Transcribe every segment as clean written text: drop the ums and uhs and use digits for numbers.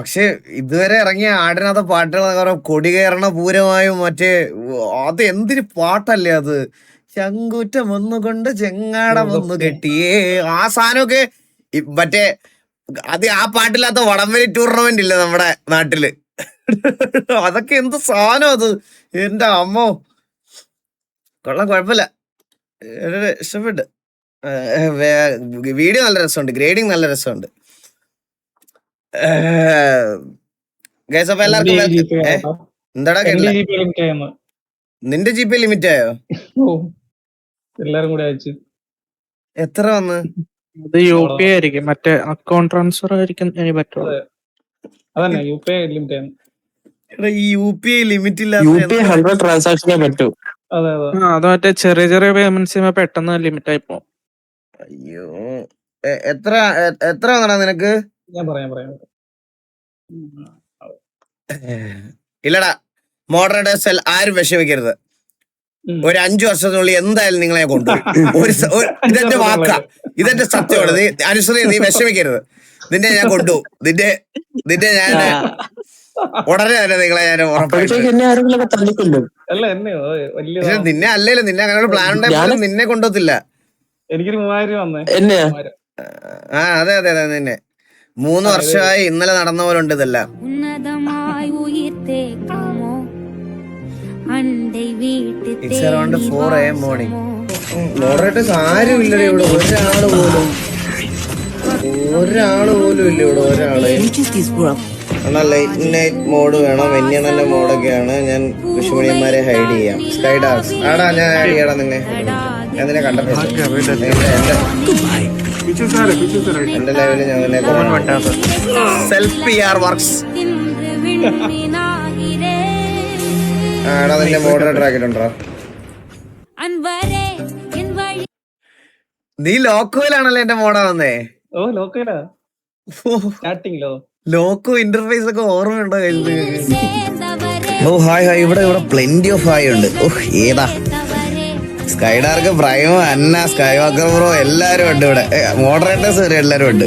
പക്ഷെ ഇതുവരെ ഇറങ്ങിയ ആടിനകത്തെ പാട്ടുകൾ കൊടി കയറണ പൂരമായും മറ്റേ അത് എന്തൊരു പാട്ടല്ലേ അത്. ചങ്കൂറ്റം ഒന്നുകൊണ്ട് ചെങ്ങാടം ഒന്ന് കെട്ടിയേ, ആ സാധനമൊക്കെ മറ്റേ അത് ആ പാട്ടില്ലാത്ത വടംവലി ടൂർണമെന്റ് ഇല്ല നമ്മുടെ നാട്ടില്. അതൊക്കെ എന്ത് സാധനം അത്, എന്റെ അമ്മോ. കൊള്ളാം, കുഴപ്പമില്ല, ഇഷ്ടപ്പെട്ട്. വീഡിയോ നല്ല രസമുണ്ട്, ഗ്രേഡിങ് നല്ല രസമുണ്ട്. അപ്പൊ എല്ലാവർക്കും എന്താടാ കേട്ടില്ല? നിന്റെ ജി പി ലിമിറ്റ് ആയോ? എല്ലാരും കൂടെ അയച്ചു. എത്ര വന്ന്? അത് യു പി ആയിരിക്കും, മറ്റേ അക്കൗണ്ട് ട്രാൻസ്ഫർ ആയിരിക്കും ഇനി പറ്റുള്ളൂ. അതന്നെ യു പി ഐ ലിമിറ്റ് ആണ്. ഈ യു പി ഐ ലിമിറ്റ് ഇല്ലാത്ത പറ്റൂ. അത് മറ്റേ ചെറിയ ചെറിയ പേയ്മെന്റ്സ് പെട്ടെന്ന് ലിമിറ്റ് ആയി പോകും. അയ്യോ, എത്ര എത്ര വന്നടാ നിനക്ക്? ഞാൻ പറയാം. ഇല്ലടാ, മോഡറേറ്റേഴ്സ് ആരും വിഷമിക്കരുത്. ഒരു 5 വർഷത്തിനുള്ളിൽ എന്തായാലും നിങ്ങളെ കൊണ്ടുപോകും. ഇതെന്റെ വാക്കാ, ഇതെന്റെ സത്യമാണ്. നീ അനുശ്രീ, നീ വിഷമിക്കരുത്. നിന്നെ ഞാൻ കൊണ്ടുപോകും. നിന്നെ ഞാൻ ഉടനെ തന്നെ നിങ്ങളെ ഞാൻ ഉറപ്പായിട്ടും. നിന്നെ അല്ലേലും നിന്നെ അങ്ങനെ പ്ലാൻ ഉണ്ടായപ്പോഴും നിന്നെ കൊണ്ടുപോകത്തില്ല. എനിക്കൊരു 3000 വന്നേ. ആ അതെ അതെ അതെ, നിന്നെ 3 വർഷമായി ഇന്നലെ നടന്ന പോലെ ഉണ്ട് ഇതെല്ലാം. It's around 4 AM morning. Moderators ആരും ഇല്ലടേ ഇവിടെ, ഒരാള് പോലും ഇല്ല ഇവിടെ, ഒരാള്. എന്നാ ലൈറ്റ് നൈറ്റ് മോഡ് വേണം, വെന്യണന്റെ മോഡൊക്കെയാണ്. ഞാൻ വിഷുമണിയന്മാരെ ഹൈഡ് ചെയ്യാം. സ്കൈ ഡാർക്സ് ആടാ, ഞാൻ ഹൈഡ് ചെയ്യടാ നിന്നെ. ഞാൻ നിന്നെ കണ്ടിട്ടുണ്ട് എന്റെ ലൈവില്. ഞാൻ നിന്നെ സെൽഫ് PR വർക്സ്. ആടാ, നിന്നെ മോഡറേറ്റർ ആക്കിയിട്ടുണ്ടോ? നീ ലോക്കോയിലാണല്ലോ എന്റെ മോഡ വന്നേ. ലോക്കോ ഇന്റർഫേസ് ഒക്കെ ഓർമ്മയുണ്ടോ? ഓ ഹായ് ഹായ്, ഇവിടെ പ്ലെന്റി ഓഫ് ഹായ് ഉണ്ട്. ഓഹ് ഏതാ സ്കൈഡാർക്ക്, പ്രൈമോ, അന്ന, സ്കൈ വാക്കർ ബ്രോ എല്ലാരും ഉണ്ട് ഇവിടെ. മോഡറേറ്റേഴ്സ് വരെ എല്ലാരും ഉണ്ട്.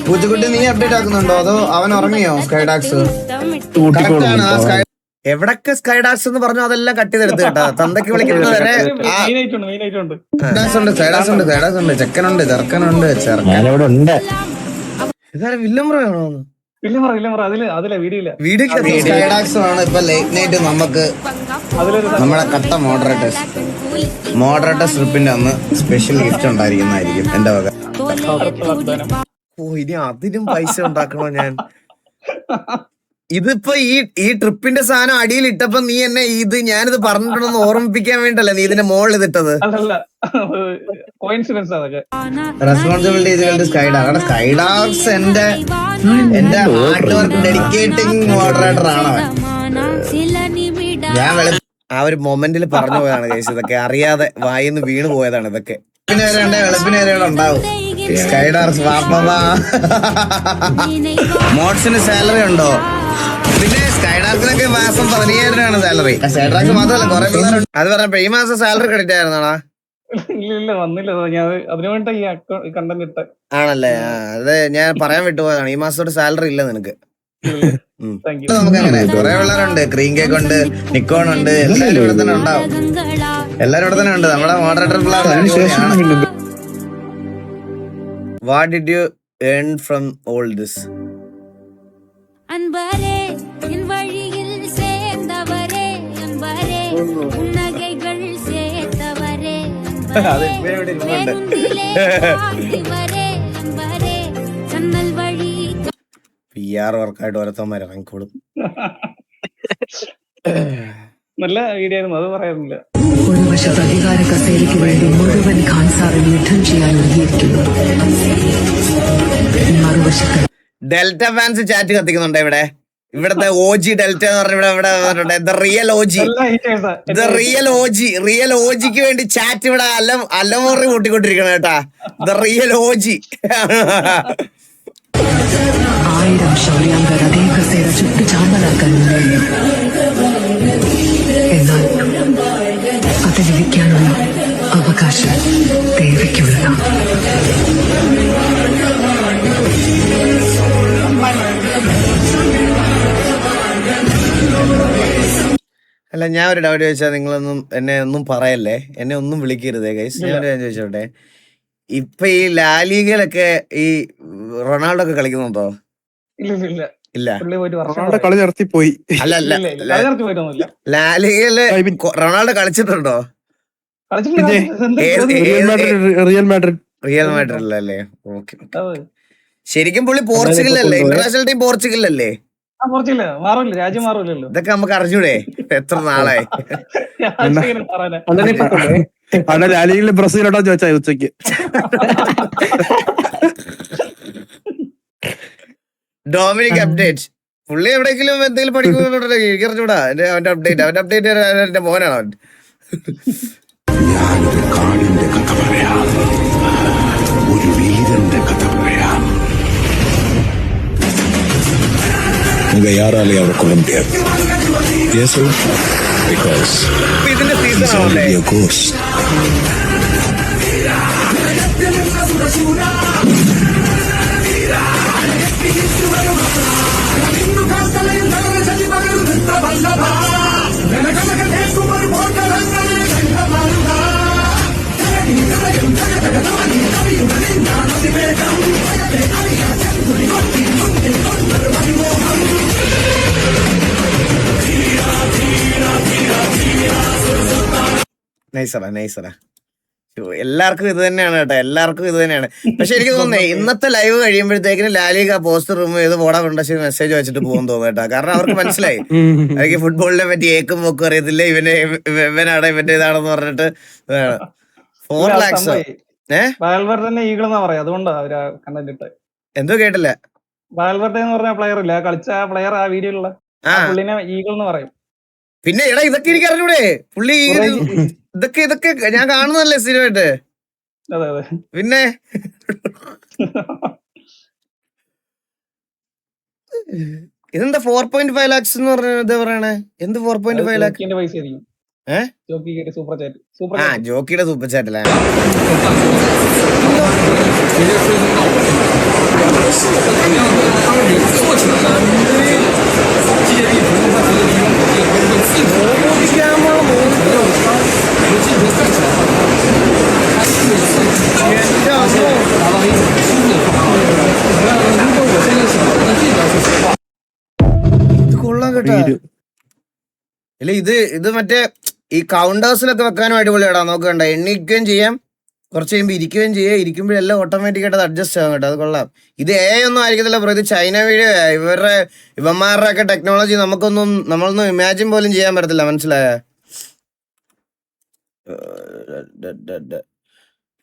പൂച്ചക്കുട്ടി, നീ അപ്ഡേറ്റ് ആക്കുന്നുണ്ടോ അതോ അവൻ ഉറങ്ങിയോ? സ്കൈഡാക്സ് എവിടൊക്കെ സ്കൈഡാക്സ് എന്ന് പറഞ്ഞു അതെല്ലാം കട്ട് ചെയ്തെടുത്ത് കേട്ടാ. തന്തയ്ക്ക് വിളിക്കുന്നത് വരെ സ്കൈഡാക്സ് ഉണ്ട്, ചെക്കനുണ്ട്, ചെറുക്കനുണ്ട്. ഇതാരെ വില്ലം ബ്രോയാണോ? വീഡിയോ സ്കൈഡാക്സ് ആണ് ഇപ്പൊ ലേറ്റ് നൈറ്റ് നമുക്ക് നമ്മുടെ കട്ട മോഡറേറ്റർ സ്ട്രിപ്പിന്റെ അന്ന് സ്പെഷ്യൽ ഗിഫ്റ്റ് ഉണ്ടായിരിക്കുന്നതായിരിക്കും എന്റെ വക. ഓ, ഇനി അതിനും പൈസ ഉണ്ടാക്കണോ ഞാൻ? ഇതിപ്പോ ഈ ട്രിപ്പിന്റെ സാധനം അടിയിൽ ഇട്ടപ്പോ നീ എന്നെ ഞാനിത് പറഞ്ഞിട്ടുണ്ടെന്ന് ഓർമ്മിപ്പിക്കാൻ വേണ്ടിയല്ലേ നീ ഇതിന്റെ മുകളിൽ ഇതിട്ടത്? റെസ്പോൺസിബിലിറ്റി സ്കൈഡാർക്സ് എന്റെ ഹാർഡ് വർക്ക് ഡെഡിക്കേറ്റിംഗ് മോഡറേറ്റർ ആണ് അവൻ. ഞാൻ ആ ഒരു മൊമെന്റിൽ പറഞ്ഞു പോയതാണ് കേസ്, ഇതൊക്കെ അറിയാതെ വായിന്ന് വീണ് പോയതാണ് ഇതൊക്കെ. വെളുപ്പിന് വരെ ഉണ്ടാവും സ്കൈഡാർക്സ്. മോഡ്സിന് സാലറി ഉണ്ടോ? പിന്നെ സ്കൈഡാർക്കിനൊക്കെ മാസം 15,000 രൂപയാണ് സാലറി. സ്കൈഡാർക്ക് മാത്രമല്ല കുറെ പിള്ളേരുണ്ട്. അത് പറഞ്ഞപ്പോ ഈ മാസം സാലറി ക്രെഡിറ്റ് ആയിരുന്നാടാ? ആണല്ലേ, അത് ഞാൻ പറയാൻ വിട്ടുപോയതാണ്. ഈ മാസത്തോട് സാലറി ഇല്ല നിനക്ക്. നമുക്ക് അങ്ങനെ കുറെ പിള്ളേരുണ്ട്. ക്രീം കേക്ക് ഉണ്ട്, നിക്കോൺ ഉണ്ട്, എല്ലാരും ഇവിടെ തന്നെ ഉണ്ടാവും. എല്ലാരും ഇവിടെ തന്നെ ഉണ്ട്. നമ്മുടെ മോഡറേറ്റർ പിള്ളേർ. What did you earn from all this? PR വർക്കായിട്ട് ഓരോരുത്തന്മാർ ഇറങ്ങിക്കോളും. നല്ല വീഡിയോ ആയിരുന്നു, അത് പറയാനില്ല. ഒരു വശത്ത് അധികാര കസേരയ്ക്ക് വേണ്ടി മുഴുവൻ ഖാൻസാറിൽ യുദ്ധം ചെയ്യാൻ ഒരുങ്ങിയിരിക്കുന്നു. മറുവശത്ത് ഡെൽറ്റ ഫാൻസ് ചാറ്റ് കത്തിക്കുന്നുണ്ട് ഇവിടെ. ഇവിടത്തെ OG ഡെൽറ്റ എന്ന് പറഞ്ഞ ഇവിടെ റിയൽ OGക്ക് വേണ്ടി ചാറ്റ് ഇവിടെ അലമുറി കൂട്ടിക്കൊണ്ടിരിക്കണം കേട്ടാ. Real OG. 1000 ശൗര്യാംഗർ അതേ കസേര ചുട്ടു ചാമ്പലാക്കാൻ മുന്നേറി. എന്നാൽ അതിലിരിക്കാനുള്ള അവകാശം ദേവിക്കുള്ളതാണ്. അല്ല ഞാൻ ഒരു ഡൗട്ട് ചോദിച്ചാൽ നിങ്ങളൊന്നും എന്നെ ഒന്നും പറയല്ലേ, എന്നെ ഒന്നും വിളിക്കരുതേ ഗൈസ്. ഞാൻ ഒരു കാര്യം ചോദിച്ചോട്ടെ, ഇപ്പൊ ഈ ലാലിഗയിലൊക്കെ ഈ റൊണാൾഡോ ഒക്കെ കളിക്കുന്നുണ്ടോ? ഇല്ല. റൊണാൾഡോ കളി നിർത്തി പോയി. അല്ല ലാലിഗയില് റൊണാൾഡോ കളിച്ചിട്ടുണ്ടോ? റിയൽ മാഡ്രിഡിലല്ലേ? ഓക്കെ. ശരിക്കും പുള്ളി പോർച്ചുഗലല്ലേ? International team പോർച്ചുഗലല്ലേ? രാജ്യം മാറൂലല്ലോ. ഇതൊക്കെ നമുക്ക് അറിഞ്ഞൂടെ? എത്ര നാളായി. അവിടെ ലാലിഗയില് ബ്രസീലോട്ടോ ചോദിച്ചാ ഉച്ചക്ക്. ഡൊമിനിക് അപ്ഡേറ്റ്, പുള്ളി എവിടെയെങ്കിലും എന്തെങ്കിലും പഠിക്കുന്നുണ്ടോ? എനിക്ക് അറിഞ്ഞൂടാ അവന്റെ അപ്ഡേറ്റ് എന്റെ മോനാണ് അവൻ. ഞാനൊരു കാടിന്റെ കഥ പറയാം, ഒരു വീരന്റെ കഥ പറയാം. உங்க யாராலே அவரை கொல்ல முடியாது. Because ഇതിന്റെ സീസൺ ആണല്ലേ? a ghost. നൈസറാ. എല്ലാവർക്കും ഇത് തന്നെയാണ് കേട്ടോ, എല്ലാവർക്കും ഇത് തന്നെയാണ്. പക്ഷെ എനിക്ക് തോന്നുന്നേ ഇന്നത്തെ ലൈവ് കഴിയുമ്പോഴത്തേക്കിനും ലാലിഗ പോസ്റ്റർ റിമൂവ് ചെയ്ത് പോടാ കൊണ്ടശി മെസ്സേജ് വെച്ചിട്ട് പോകും തോന്നുന്നു കേട്ടോ. കാരണം അവർക്ക് മനസ്സിലായി എനിക്ക് ഫുട്ബോളിനെ പറ്റി ഏക്കും പോക്കും അറിയത്തില്ല, ഇവനാണ് ഇവന്റെ ഇതാണെന്ന് പറഞ്ഞിട്ട് 4 lakhs. എന്തോ കേട്ടില്ല. വാൽവർഡെ എന്ന് പറഞ്ഞ പ്ലെയർ ഇല്ല, കളിച്ച ആ പ്ലെയർ ആ വീഡിയോയിലുള്ള പുള്ളിനെ ഈഗിൾ എന്ന് പറയും. പിന്നെ എടാ ഇതൊക്കെ എനിക്ക് അറിഞ്ഞൂടെ, പുള്ളി ഇതൊക്കെ ഞാൻ കാണുന്നതല്ലേ സ്ഥിരമായിട്ട്. പിന്നെ ഇതെന്താ 4.5 lakhs എന്ന് പറഞ്ഞ എന്താ പറയണേ? എന്ത് 4.5 lakh? ജോക്കിയുടെ സൂപ്പർ ചാറ്റല്ലേ? ഇത് കൊള്ളാം കേട്ടോ. ഇല്ല ഇത് മറ്റേ ഈ കൗണ്ടേഴ്സിലൊക്കെ വെക്കാനും അടിപൊളിയാടാ. നോക്കണ്ട, എണ്ണിക്കുകയും ചെയ്യാം, കുറച്ച് കഴിയുമ്പോൾ ഇരിക്കുകയും ചെയ്യാം. ഇരിക്കുമ്പോഴെല്ലാം ഓട്ടോമാറ്റിക്കായിട്ട് അത് അഡ്ജസ്റ്റ് ആകും കേട്ടോ. അത് കൊള്ളാം. ഇത് ഒന്നും ആയിരിക്കത്തില്ല ബ്രോ, ഇത് ചൈന വീഡിയോ. ഇവന്മാരുടെ ഒക്കെ ടെക്നോളജി നമ്മളൊന്നും ഇമാജിൻ പോലും ചെയ്യാൻ പറ്റത്തില്ല, മനസ്സിലായ?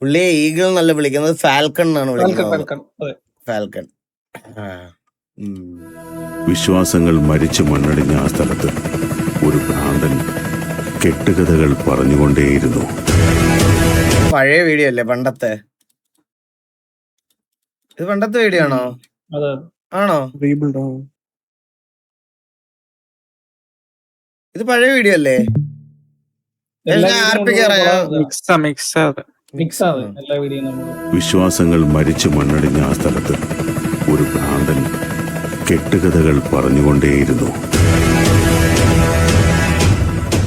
പുള്ളിയെ ഈഗിൾ എന്നല്ല വിളിക്കുന്നത്, ഫാൽക്കൺ എന്നാണ് വിളിക്കുന്നത്. ഫാൽക്കൺ. വിശ്വാസങ്ങൾ മരിച്ചു മണ്ണടിഞ്ഞ ആ സ്ഥലത്ത് ഒരു ഭ്രാന്തൻ കെട്ടുകഥകൾ പറഞ്ഞുകൊണ്ടേയിരുന്നു. പഴയ വീഡിയോ അല്ലേ? പണ്ടത്തെ ഇത് പണ്ടത്തെ വീഡിയോ ആണോ? ആണോ? ഇത് പഴയ വീഡിയോ അല്ലേ? വിശ്വാസങ്ങൾ മരിച്ചു മണ്ണടിഞ്ഞ ആ സ്ഥലത്ത് ഒരു ഭ്രാന്തൻ കെട്ടുകഥകൾ പറഞ്ഞുകൊണ്ടേയിരുന്നു.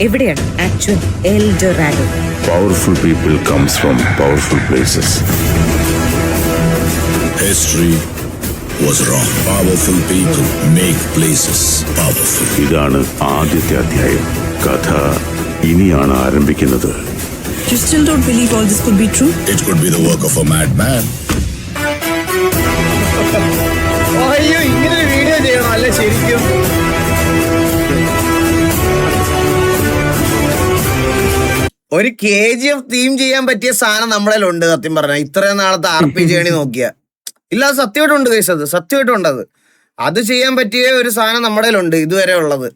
എവിടെയാണ് actual El Dorado? Powerful people comes from powerful places. History was wrong. Powerful people make places powerful. ഇതാണ് ആദ്യത്തെ അധ്യായം. കഥ ഇനിയാണ് ആരംഭിക്കുന്നത്. You still don't believe all this could be true? It could be the work of a madman. അയ്യോ, ഇങ്ങനെ video ചെയ്യണം അല്ലേ ശരിക്കും? ഒരു KGF തീം ചെയ്യാൻ പറ്റിയ സാധനം നമ്മുടെ ഉണ്ട് സത്യം പറഞ്ഞാൽ. ഇത്രയും നാളത്തെ RPG നോക്കിയ ഇല്ല, അത് സത്യമായിട്ടുണ്ട് കേസ്. അത് സത്യമായിട്ടുണ്ട്. അത് ചെയ്യാൻ പറ്റിയ ഒരു സാധനം നമ്മുടെ ഉണ്ട് ഇതുവരെ ഉള്ളത്.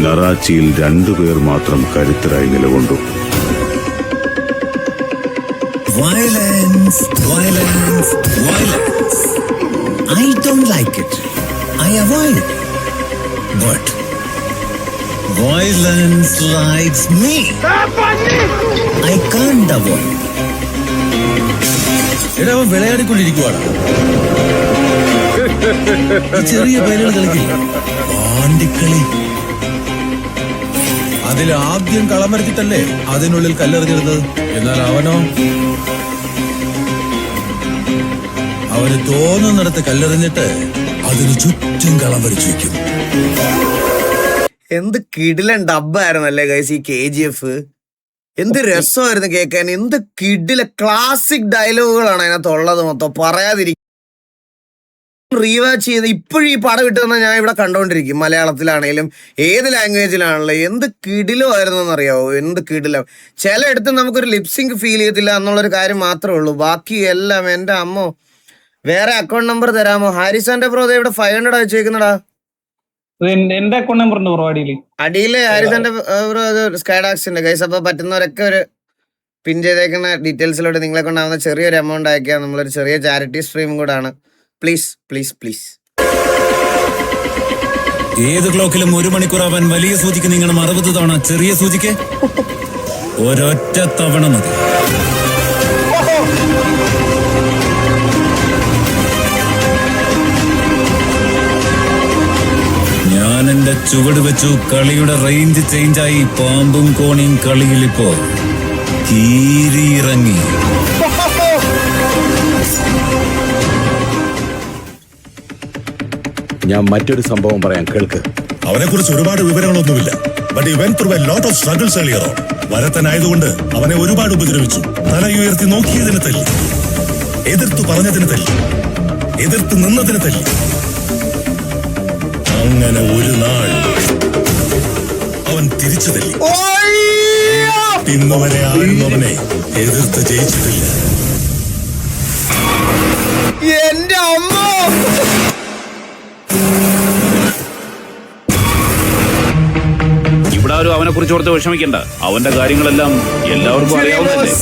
നറാച്ചിയിൽ 2 പേർ മാത്രം കരുത്തരായി നിലകൊണ്ടു. Violence, violence, violence. I don't like it. I avoid it. But violence likes me. I can't avoid. എടാ, അവൻ വിളയാടിക്കൊണ്ടിരിക്കുവാണ്. ചെറിയ പൈലുകൾ കളിക്കില്ല, പാണ്ടിക്കളി. അതിൽ ആദ്യം കളം വരച്ചിട്ടല്ലേ അതിനുള്ളിൽ കല്ലെറിഞ്ഞിരുന്നത്. എന്നാൽ അവന് തോന്നുന്നിടത്ത് കല്ലെറിഞ്ഞിട്ട് അതിന് ചുറ്റും കളം വരച്ചു വെക്കും. എന്ത് കിടിലൻ ഡബ്ബായിരുന്നല്ലേ ഗൈസ് ഈ KGF. എന്ത് രസമായിരുന്നു കേൾക്കാൻ. എന്ത് കിടില ക്ലാസിക് ഡയലോഗുകളാണ് അതിനകത്തുള്ളത്. മൊത്തം പറയാതിരിക്കും. റീവാച്ച് ചെയ്ത് ഇപ്പോഴും ഈ പടം കിട്ടുന്ന ഞാൻ ഇവിടെ കണ്ടോണ്ടിരിക്കും. മലയാളത്തിലാണേലും ഏത് ലാംഗ്വേജിലാണല്ലോ. എന്ത് കിടിലമായിരുന്നു എന്നറിയാവോ. എന്ത് കിടിലം. ചിലയിടത്ത് നമുക്കൊരു ലിപ്സിങ്ക് ഫീൽ ചെയ്യത്തില്ല എന്നുള്ളൊരു കാര്യം മാത്രമേ ഉള്ളൂ. ബാക്കി എല്ലാം എൻ്റെ അമ്മോ. വേറെ അക്കൗണ്ട് നമ്പർ തരാമോ? ഹാരിസാന്റെ ബ്രോ ഇവിടെ 500 അയച്ചേക്കുന്നടാ. എന്റെ അക്കൗണ്ട് നമ്പർ ഉണ്ട് ബ്രോ അടിയില് ഹാരിസാന്റെ ബ്രോ സ്കൈഡാക്സിന്റെ ഗൈസ്. അപ്പൊ പറ്റുന്നവരൊക്കെ ഒരു പിൻ ചെയ്തേക്കുന്ന ഡീറ്റെയിൽസിലോട്ട് നിങ്ങളെ കൊണ്ടാവുന്ന ചെറിയൊരു എമൗണ്ട് അയക്കാം. നമ്മളൊരു ചെറിയ ചാരിറ്റി സ്ട്രീം കൂടാണ്. Please please please. ഏത് ക്ലോക്കിലും 1 മണിക്കൂറാവാൻ വലിയ സൂചിക്ക് നീങ്ങണം 60 തവണ, ചെറിയ സൂചിക്ക് ഒരൊറ്റ തവണ മതി. ഞാൻ എന്റെ ചുവട് വെച്ചു. കളിയുടെ റേഞ്ച് ചേഞ്ചായി. പാമ്പും കോണിയും കളിയിലിപ്പോ കീരിയിറങ്ങി. ഞാൻ മറ്റൊരു സംഭവം പറയാൻ കേൾക്ക്. അവനെ കുറിച്ച് ഒരുപാട് വിവരങ്ങളൊന്നുമില്ല. But he went through a lot of struggles earlier on. വരത്തനായതുകൊണ്ട് അവനെ ഒരുപാട് ഉപദ്രവിച്ചു. തലയുയർത്തി നോക്കിയതിന് തല്ലി, എതിർത്തു പറഞ്ഞതിന് തല്ലി, എതിർത്ത് നിന്നതിന് തല്ലി. അങ്ങനെ ഒരു നാൾ അവൻ തിരിച്ചു തല്ലി. ഇന്നുവരെ ആരും അവനെ എതിർത്ത് ജയിച്ചിട്ടില്ല. എന്റെ അമ്മ. ഇവിടെ ആരും അവനെ കുറിച്ച് ഓർത്ത് വിഷമിക്കണ്ട. അവന്റെ കാര്യങ്ങളെല്ലാം എല്ലാവർക്കും അറിയാവുന്നതല്ലേ.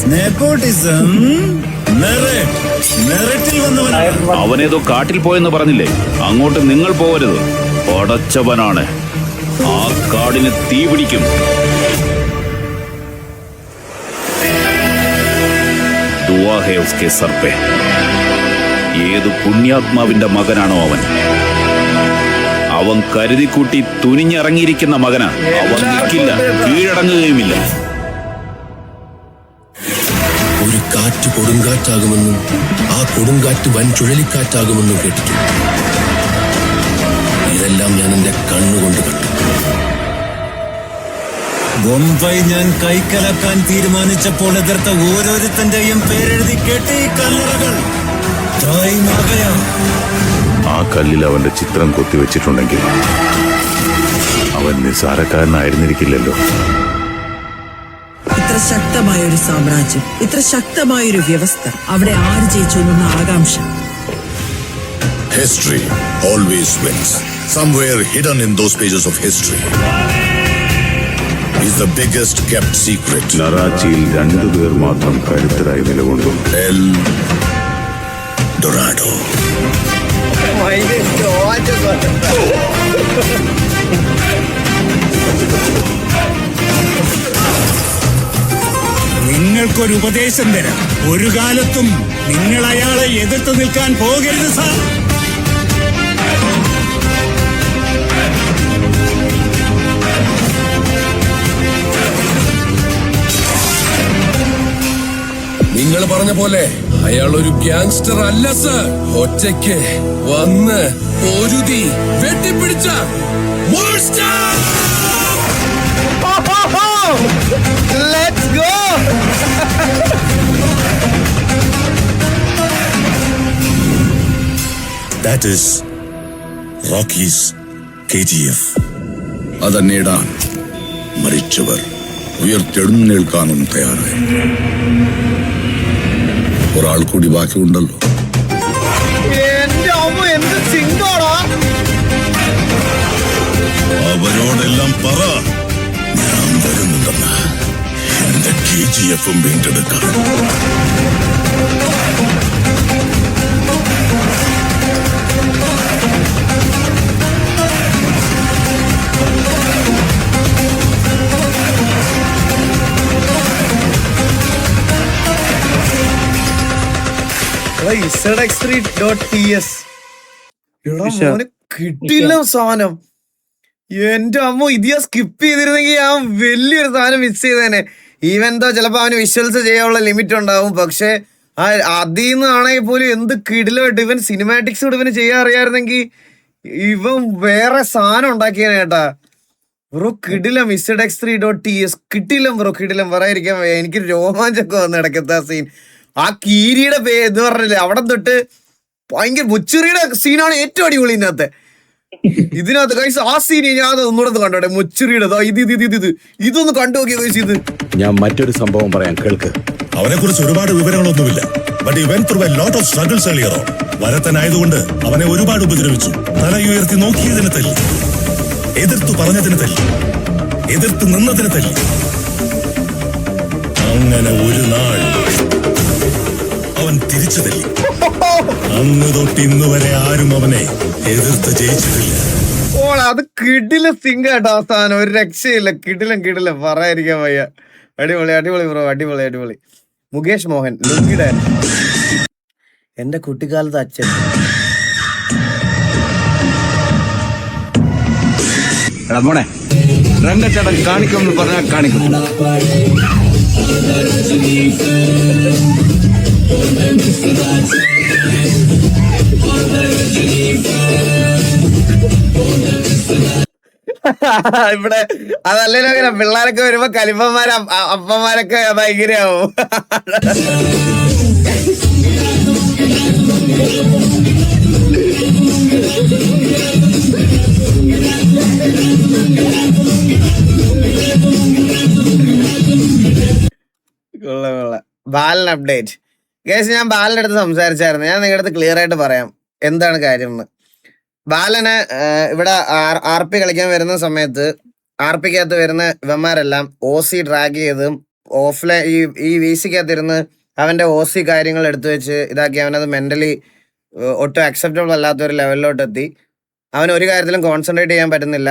അവനേതോ കാട്ടിൽ പോയെന്ന് പറഞ്ഞില്ലേ? അങ്ങോട്ട് നിങ്ങൾ പോകരുത്. പടച്ചവനാണ്. ആ കാടിന് തീ പിടിക്കും. ദുആ ഹേ ഉസ്കെ സർ പേ. ഏത് പുണ്യാത്മാവിന്റെ മകനാണോ അവൻ? അവൻ കരുതിക്കൂട്ടി തുനിഞ്ഞിറങ്ങിയിരിക്കുന്ന മകനാ. അവൻ നിൽക്കില്ല, കീഴടങ്ങുകയുമില്ല. ഒരു കാറ്റ് കൊടുങ്കാറ്റാകുമെന്നും ആ കൊടുങ്കാറ്റ് വൻ ചുഴലിക്കാറ്റാകുമെന്നും കേട്ടിട്ടുണ്ട്. ഇതെല്ലാം ഞാൻ എന്റെ കണ്ണുകൊണ്ട് കണ്ടു. ബൊംബൈ ഞാൻ കൈക്കലക്കാൻ തീരുമാനിച്ചപ്പോൾ എതിർത്ത ഓരോരുത്തന്റെയും പേരെഴുതി കേട്ട് ഈ കല്ലറകൾ ആ കല്ലിൽ അവന്റെ ചിത്രം കൊത്തിവെച്ചിട്ടുണ്ടെങ്കിൽ അവൻ നിസ്സാരക്കാരനായിരുന്നിരിക്കില്ലല്ലോ. ഇത്ര ശക്തമായൊരു സാമ്രാജ്യം, ഇത്ര ശക്തമായൊരു വ്യവസ്ഥ, അവിടെ ആര് ജയിച്ചു എന്ന ആകാംക്ഷ. History always wins. Somewhere hidden in those pages of history is the biggest kept secret. നറാച്ചിയിൽ 2 പേർ മാത്രം കരുത്തരായി നിലകൊണ്ടു. El Dorado. നിങ്ങൾക്കൊരു ഉപദേശം തരാം. ഒരു കാലത്തും നിങ്ങൾ അയാളെ എതിർത്ത് നിൽക്കാൻ പോകരുത് സാർ. നിങ്ങൾ പറഞ്ഞ പോലെ അയാൾ ഒരു ഗ്യാങ്സ്റ്റർ അല്ല സർ. ഒറ്റയ്ക്ക് വന്ന് പൊരുതി വെട്ടിപ്പിടിച്ച Let's go. That is Rocky's KGF. അത് നേടാൻ മരിച്ചവർ ഉയർത്തെഴുന്നേൽക്കാനും തയ്യാറായി. ഒരാൾ കൂടി ബാക്കിയുണ്ടല്ലോ. എന്റെ അമ്മ എന്ത് സിംഗാടാ. അവരോടെല്ലാം പറ ഞാൻ വരുന്നുണ്ടെന്ന്. എന്റെ KGF വീണ്ടെടുക്കാം. ZX3.ts കിട്ടില്ല സാധനം. എന്റെ അമ്മ ഇത് ഞാൻ സ്കിപ്പ് ചെയ്തിരുന്നെങ്കിൽ ഞാൻ വലിയൊരു സാധനം മിസ് ചെയ്തേനെ. ഈവൻ ദോ ചിലപ്പോ അവന് വിഷ്വൽസ് ചെയ്യാനുള്ള ലിമിറ്റ് ഉണ്ടാവും, പക്ഷെ അതിൽ നിന്നാണെങ്കിൽ പോലും എന്ത് കിടിലായിട്ട് ഇവൻ സിനിമാറ്റിക്സ് കൂടെ ഇവന് ചെയ്യാൻ അറിയാമായിരുന്നെങ്കിൽ ഇവൻ വേറെ സാധനം ഉണ്ടാക്കിയാണ് കേട്ടാ. ബ്രോ കിടിലം X3.TS കിട്ടില്ല ബ്രോ, കിടിലം പറയാതിരിക്കാൻ വയ്യ. എനിക്ക് രോമാഞ്ചൊക്കെ വന്ന് ഇടയ്ക്കത്തെ ആ സീൻ. ആ കീരിയുടെ ഇത് പറഞ്ഞില്ലേ, അവിടെ തൊട്ട് ഭയങ്കര മുച്ചുറിയുടെ സീനാണ് ഏറ്റവും അടിപൊളി ഇതിനകത്ത് കൈസ്. ആ സീൻ ഞാൻ അത് ഒന്നുകൂടെ കണ്ടോട്ടെ, മുച്ചുറിയുടെ ഇതൊന്ന് കണ്ടു നോക്കിയ കൈസ്. ഇത് ഞാൻ മറ്റൊരു സംഭവം പറയാം, കേൾക്ക്. അവനെ കുറിച്ച് ഒരുപാട് വിവരങ്ങളൊന്നുമില്ല. ബട്ട് ഇവൻ through a lot of struggles earlier on. വരത്തനായതുകൊണ്ട് അവനെ ഒരുപാട് ഉപദ്രവിച്ചു. തലയുയർത്തി നോക്കിയതിന് തല്ലി, എതിർത്തു പറഞ്ഞതിന് തല്ലി, എതിർത്ത് നിന്നതിന് തല്ലി. അങ്ങനെ ഒരു നാൾ അവൻ തിരിച്ചു തല്ലി. അന്ന് തൊട്ട് ഇന്ന് വരെ ആരും അവനെ എതിർത്ത് ജയിച്ചിട്ടില്ല. അത് കിടില സിംഗ് കേട്ടോ. അവസാനം ഒരു രക്ഷയില്ല, കിടിലം പറയാതിരിക്കാൻ വയ്യ. അടിപൊളി അടിപൊളി ബ്രോ, അടിപൊളി അടിപൊളി. മുകേഷ് മോഹൻ ലുങ്കിയുടെ എന്റെ കുട്ടിക്കാലത്ത് അച്ഛൻ. മോനെ രംഗച്ചേട്ടൻ കാണിക്കുമെന്ന് പറഞ്ഞാൽ കാണിക്കും. ഇവിടെ അതല്ലല്ലോ അങ്ങനെ പിള്ളേരൊക്കെ വരുമ്പോ കലിപ്പന്മാര് അപ്പന്മാരൊക്കെ ഭയങ്കരയാവും. ബാലൻ അപ്ഡേറ്റ് ഗൈസ്. ഞാൻ ബാലന്റെ അടുത്ത് സംസാരിച്ചായിരുന്നു. ഞാൻ നിങ്ങളുടെ അടുത്ത് ക്ലിയർ ആയിട്ട് പറയാം എന്താണ് കാര്യം എന്ന്. ബാലന് ഇവിടെ RP കളിക്കാൻ വരുന്ന സമയത്ത് RPക്കകത്ത് വരുന്ന ഇവന്മാരെല്ലാം OC ഡ്രാഗ് ചെയ്തും ഓഫ്ലൈൻ ഈ VCക്കകത്ത് ഇരുന്ന് അവന്റെ OC കാര്യങ്ങൾ എടുത്തു വെച്ച് ഇതാക്കി അവനത് മെന്റലി ഒട്ടും അക്സെപ്റ്റബിൾ അല്ലാത്ത ഒരു ലെവലിലോട്ട് എത്തി. അവൻ ഒരു കാര്യത്തിലും കോൺസെൻട്രേറ്റ് ചെയ്യാൻ പറ്റുന്നില്ല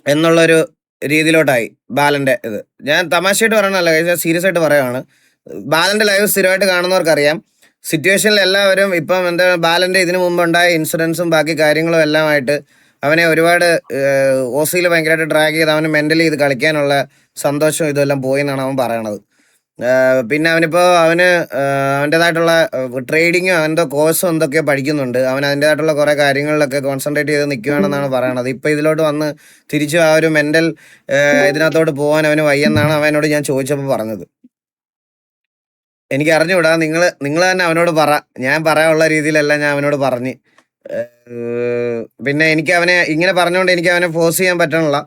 എന്നുള്ളൊരു രീതിയിലോട്ടായി ബാലന്റെ ഇത്. ഞാൻ തമാശയായിട്ട് പറയണല്ലോ, സീരിയസ് ആയിട്ട് പറയുകയാണ്. ബാലന്റെ ലൈവ് സ്ഥിരമായിട്ട് കാണുന്നവർക്കറിയാം, സിറ്റുവേഷനിൽ എല്ലാവരും ഇപ്പം എന്താ ബാലന്റെ ഇതിനു മുമ്പ് ഉണ്ടായ ഇൻസിഡൻസും ബാക്കി കാര്യങ്ങളും എല്ലാമായിട്ട് അവനെ ഒരുപാട് OCയിൽ ഭയങ്കരമായിട്ട് ഡ്രാഗ് ചെയ്ത് അവന് മെന്റലി ഇത് കളിക്കാനുള്ള സന്തോഷവും ഇതെല്ലാം പോയി എന്നാണ് അവൻ പറയണത്. പിന്നെ അവന് അവൻ്റെതായിട്ടുള്ള ട്രേഡിങ്ങും അവൻ്റെ കോഴ്സും എന്തൊക്കെയോ പഠിക്കുന്നുണ്ട്. അവൻ അതിൻ്റെതായിട്ടുള്ള കുറേ കാര്യങ്ങളിലൊക്കെ കോൺസെൻട്രേറ്റ് ചെയ്ത് നിൽക്കുകയാണെന്നാണ് പറയണത്. ഇപ്പം ഇതിലോട്ട് വന്ന് തിരിച്ചു ആ ഒരു മെന്റൽ ഇതിനകത്തോട്ട് പോകാൻ അവന് വയ്യെന്നാണ് അവനോട് ഞാൻ ചോദിച്ചപ്പോൾ പറഞ്ഞത്. എനിക്ക് അറിഞ്ഞുകൂടാ, നിങ്ങൾ തന്നെ അവനോട് പറ. ഞാൻ പറയാനുള്ള രീതിയിലല്ല ഞാൻ അവനോട് പറഞ്ഞ്. പിന്നെ എനിക്ക് അവനെ ഇങ്ങനെ പറഞ്ഞുകൊണ്ട് എനിക്ക് അവനെ ഫോഴ്സ് ചെയ്യാൻ പറ്റണില്ല.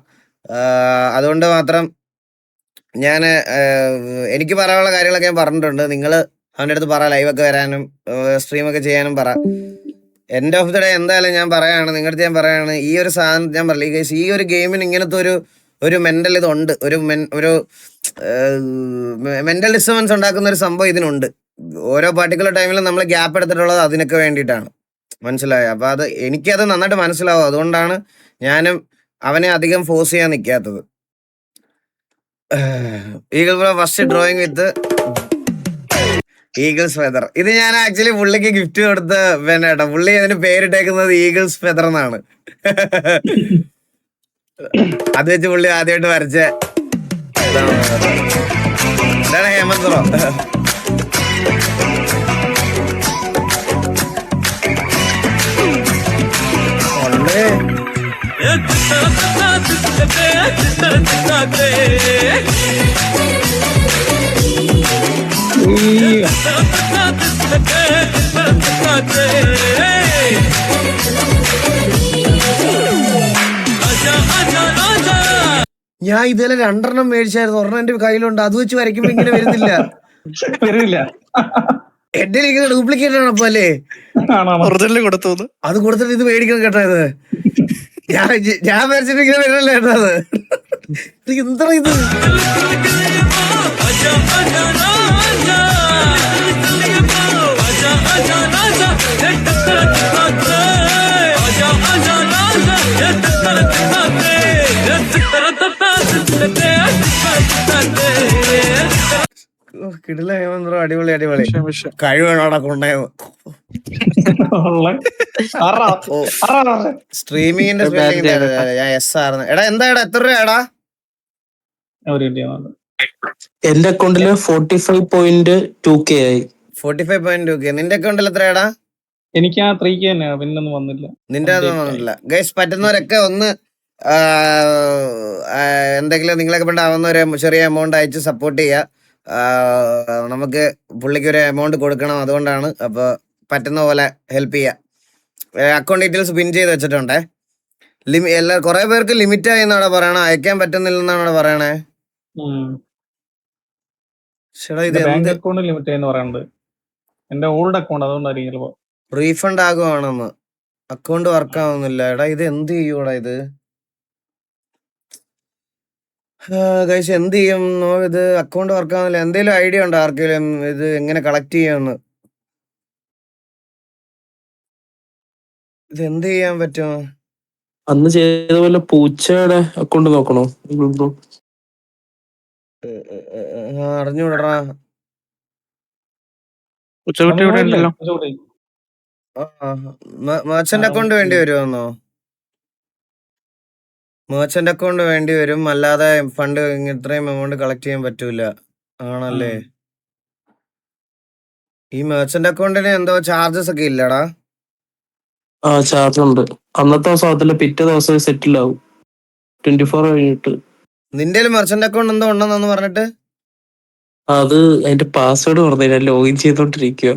അതുകൊണ്ട് മാത്രം ഞാൻ എനിക്ക് പറയാനുള്ള കാര്യങ്ങളൊക്കെ ഞാൻ പറഞ്ഞിട്ടുണ്ട്. നിങ്ങൾ അവൻ്റെ അടുത്ത് പറ, ലൈവൊക്കെ വരാനും സ്ട്രീമൊക്കെ ചെയ്യാനും പറ. എൻഡ് ഓഫ് ദി ഡേ എന്തായാലും ഞാൻ പറയാണ്, നിങ്ങളുടെ അടുത്ത് ഞാൻ പറയാണ്, ഈ ഒരു സാധനം ഞാൻ പറയില്ല, ഈ ഒരു ഗെയിമിന് ഇങ്ങനത്തെ ഒരു മെന്റൽ ഇതുണ്ട്, ഒരു മെന്റൽ ഡിസ്റ്റർബൻസ് ഉണ്ടാക്കുന്ന ഒരു സംഭവം ഇതിനുണ്ട്. ഓരോ പർട്ടിക്കുലർ ടൈമിലും നമ്മൾ ഗ്യാപ്പ് എടുത്തിട്ടുള്ളത് അതിനൊക്കെ വേണ്ടിയിട്ടാണ്. മനസ്സിലായോ? അപ്പൊ എനിക്കത് നന്നായിട്ട് മനസ്സിലാവും. അതുകൊണ്ടാണ് ഞാനും അവനെ അധികം ഫോഴ്സ് ചെയ്യാൻ നിൽക്കാത്തത്. ഈഗിൾ ബ്രോ ഫസ്റ്റ് ഡ്രോയിങ് വിത്ത് ഈഗിൾസ് ഫെദർ. ഇത് ഞാൻ ആക്ച്വലി പുള്ളിക്ക് ഗിഫ്റ്റ് കൊടുത്ത കേട്ടോ. പുള്ളി അതിന് പേരിട്ടേക്കുന്നത് ഈഗിൾസ് ഫെദർ എന്നാണ്. അത് വെച്ച് പുള്ളി ആദ്യമായിട്ട് വരച്ച ഇതാണ് ഹേമന്ത് ബ്രോ. ഞാൻ ഇതുവരെ 2 മേടിച്ചായിരുന്നു. ഒരെണ്ണം എന്റെ കയ്യിലുണ്ട്. അത് വെച്ച് വരയ്ക്കുമ്പോ ഇങ്ങനെ വരുന്നില്ല. എന്റെ ഇങ്ങനെ ഡ്യൂപ്ലിക്കേറ്റ് ആണ്. അപ്പൊ അല്ലേ അത് കൊടുത്തിട്ട് ഇത് മേടിക്കണം കേട്ടോ. ഇത് ഞാൻ വരച്ചിട്ട് ഇങ്ങനെ വരില്ല കേട്ടോ. അത് എന്താ ഇത്? കിടില ഹേമന്ത് ബ്രോ, അടിപൊളി അടിപൊളി. കഴിവാണ് അവിടെ കൊണ്ടായത്. സ്ട്രീമിങ്ങിന്റെ സ്പെല്ലിംഗ് ഞാൻ എസ് ആയിരുന്നു. എടാ എന്താ എത്ര രൂപയാടാ? എന്റെ അക്കൗണ്ടില് 45.2K ആയി. 45.2K. നിന്റെ അക്കൗണ്ടിൽ എത്രയാടാ? എനിക്ക് ആ 3K തന്നെ, പിന്നൊന്നും വന്നില്ല. നിന്റെ ഒന്നും വന്നില്ല. ഗൈസ്, പറ്റുന്നവരൊക്കെ ഒന്ന് എന്തെങ്കിലും നിങ്ങളൊക്കെ വേണ്ടാവുന്ന ഒരു ചെറിയ എമൗണ്ട് അയച്ച് സപ്പോർട്ട് ചെയ്യുക. നമുക്ക് പുള്ളിക്ക് ഒരു എമൗണ്ട് കൊടുക്കണം, അതുകൊണ്ടാണ്. അപ്പോൾ പറ്റുന്ന പോലെ ഹെൽപ്പ് ചെയ്യുക. അക്കൗണ്ട് ഡീറ്റെയിൽസ് പിൻ ചെയ്ത് വെച്ചിട്ടുണ്ടേ. കുറെ പേർക്ക് ലിമിറ്റ് ആയി എന്നാണ് പറയണേ, അയക്കാൻ പറ്റുന്നില്ലെന്നാണ് പറയണേ. ബാങ്ക് അക്കൗണ്ട് ലിമിറ്റ് എന്ന് പറയുന്നത് എന്റെ ഓൾഡ് അക്കൗണ്ട്, അതുകൊണ്ടായിരിക്കും റീഫണ്ട് ആകുവാണെന്ന്. അക്കൗണ്ട് വർക്ക് ആവുന്നില്ല. എടാ ഇത് എന്ത് ചെയ്യൂടാ ഇത്? ഗൈസ് എന്ത് ചെയ്യും? ഇത് അക്കൗണ്ട് വർക്ക് ആവുന്നില്ല. എന്തെങ്കിലും ഐഡിയ ഉണ്ടോ ആർക്കെങ്കിലും ഇത് എങ്ങനെ കളക്ട് ചെയ്യാന്ന്? ഇത് എന്ത് ചെയ്യാൻ പറ്റുമോ? അന്ന് ചെയ്ത പോലെ പൂച്ചയുടെ അക്കൗണ്ട് നോക്കണോ? അറിഞ്ഞൂടറാ. പൂച്ചക്കുട്ടി ഇവിടെ ഉണ്ടല്ലോ. മേർച്ചന്റ് അക്കൗണ്ട് വേണ്ടി വരുമെന്നോ? മേർച്ചന്റ് അക്കൗണ്ട് വേണ്ടി വരും, അല്ലാതെ ഫണ്ട് ഇത്രയും എമൗണ്ട് കളക്ട് ചെയ്യാൻ പറ്റൂല. ആണല്ലേ? ഈ മേർച്ചന്റ് അക്കൗണ്ടിന് എന്തോ ചാർജസ് ഒക്കെ ഇല്ലടാ? ചാർജ് ഉണ്ട്. അന്നത്തെ ദിവസം അതില് പിറ്റേ ദിവസം സെറ്റിൽ ആവും 24 കഴിഞ്ഞിട്ട്. നിന്റെ മെർച്ചന്റ് അക്കൗണ്ട് എന്തോ ഉണ്ടെന്നു പറഞ്ഞിട്ട്? അത് അതിന്റെ പാസ്വേഡ് പറഞ്ഞില്ല, ലോഗിൻ ചെയ്തോണ്ടിരിക്കുക.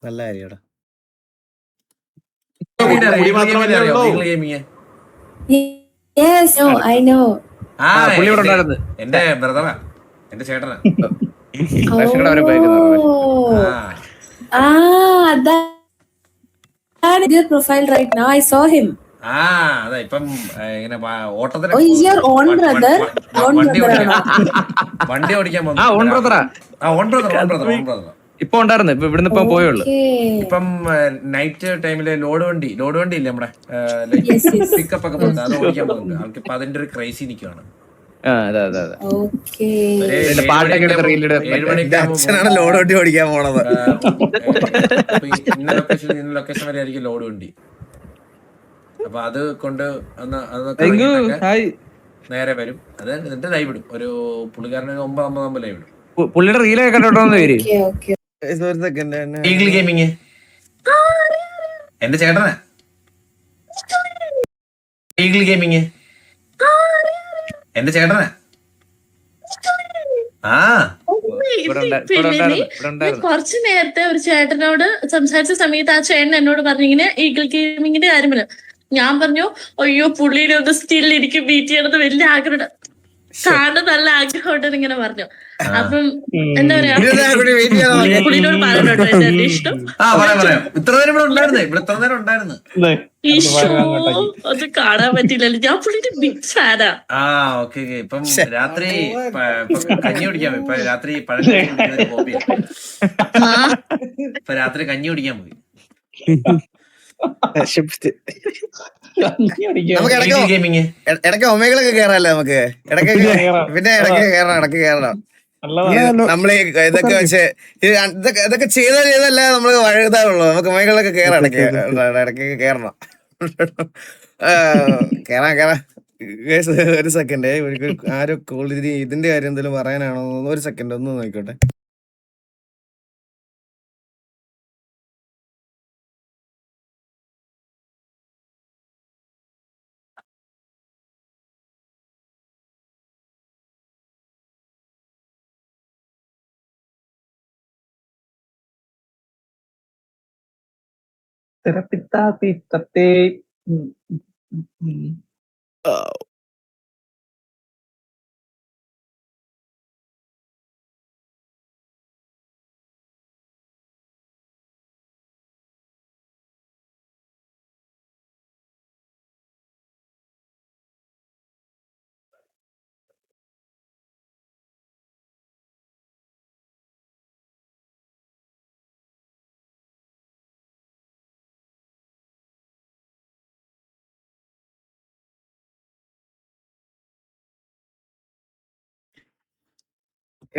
നല്ല കാര്യടാ. എന്റെ ബ്രദറാ, എന്റെ ചേട്ടനാ. profile right now. I saw him. അതെ ഇപ്പം ഇങ്ങനെ ഓട്ടത്തിന് വണ്ടി ഓടിക്കാൻ ഇപ്പൊ ഉണ്ടായിരുന്നു. ഇപ്പൊ ഇവിടുന്ന് ഇപ്പൊ പോയുള്ളൂ. ഇപ്പം നൈറ്റ് ടൈമില് ലോഡ് വണ്ടി ഇല്ലേ നമ്മുടെ പിക്കപ്പ് ഒക്കെ പോകുന്നത്, അത് ഓടിക്കാൻ പോകുന്നുണ്ട്. ആൾക്ക് ഇപ്പൊ അതിന്റെ ഒരു ക്രൈസി നിൽക്കുവാണ്. ലോഡ് വണ്ടി ഓടിക്കാൻ പോണത്. ഇന്ന ലൊക്കേഷൻ വരെ ആയിരിക്കും ലോഡ് വണ്ടി. അപ്പൊ അത് കൊണ്ട് നേരെ വരും. അത് എന്നിട്ട് ലൈവ് ഇടും. ഒരു പുള്ളിക്കാരന് 9 ലൈവ് ഇടും. പുള്ളിയുടെ റീലൊക്കെ കണ്ടോന്ന് പേര് ഈഗിൾ ഗെയിമിങ് എന്റെ ചേട്ടനാ. ഈഗിൾ ഗെയിമിങ് എന്റെ ചേട്ടനാ. കുറച്ചു നേരത്തെ ഒരു ചേട്ടനോട് സംസാരിച്ച സമയത്ത് ആ ചേട്ടൻ എന്നോട് പറഞ്ഞിങ്ങനെ ഈഗിൾ ഗെയിമിങ്ങിന്റെ കാര്യം പറഞ്ഞു. ഞാൻ പറഞ്ഞു, അയ്യോ പുള്ളിയുടെ ഒന്ന് സ്റ്റിൽ എനിക്ക് ബീറ്റ് ചെയ്യണത് വലിയ ആഗ്രഹം, കാണാൻ നല്ല ആഗ്രഹമുണ്ടെന്ന് ഇങ്ങനെ പറഞ്ഞു. അപ്പം എന്താ പറയാ, പുള്ളിനോട് പറഞ്ഞോട്ടോ എന്റെ ഇഷ്ടം. അത് കാണാൻ പറ്റില്ലല്ലോ, ഞാൻ പുള്ളിന്റെ ബിഗ് ഫാനാ. ഇപ്പം രാത്രി കഞ്ഞി കുടിക്കാൻ പോയി. ഇപ്പൊ രാത്രി ഇപ്പൊ രാത്രി കഞ്ഞി കുടിക്കാൻ പോയി. ഇടയ്ക്ക് ഒമേകളൊക്കെ കേറാല്ലേ നമുക്ക്? ഇടയ്ക്ക് പിന്നെ ഇടയ്ക്ക് കേറണം. നമ്മള് ഇതൊക്കെ വെച്ച് ഇതൊക്കെ ചെയ്തല്ല നമ്മള് വഴുതാവുള്ളൂ. നമുക്ക് ഒമേകളൊക്കെ കേറാം. ഇടയ്ക്ക് കേറണം. കേറാം. ഒരു സെക്കൻഡ്, ആരോ കോൾ ഇതിന്റെ കാര്യം എന്തെങ്കിലും പറയാനാണോ? ഒരു സെക്കൻഡ് ഒന്ന് നോക്കിക്കോട്ടെ.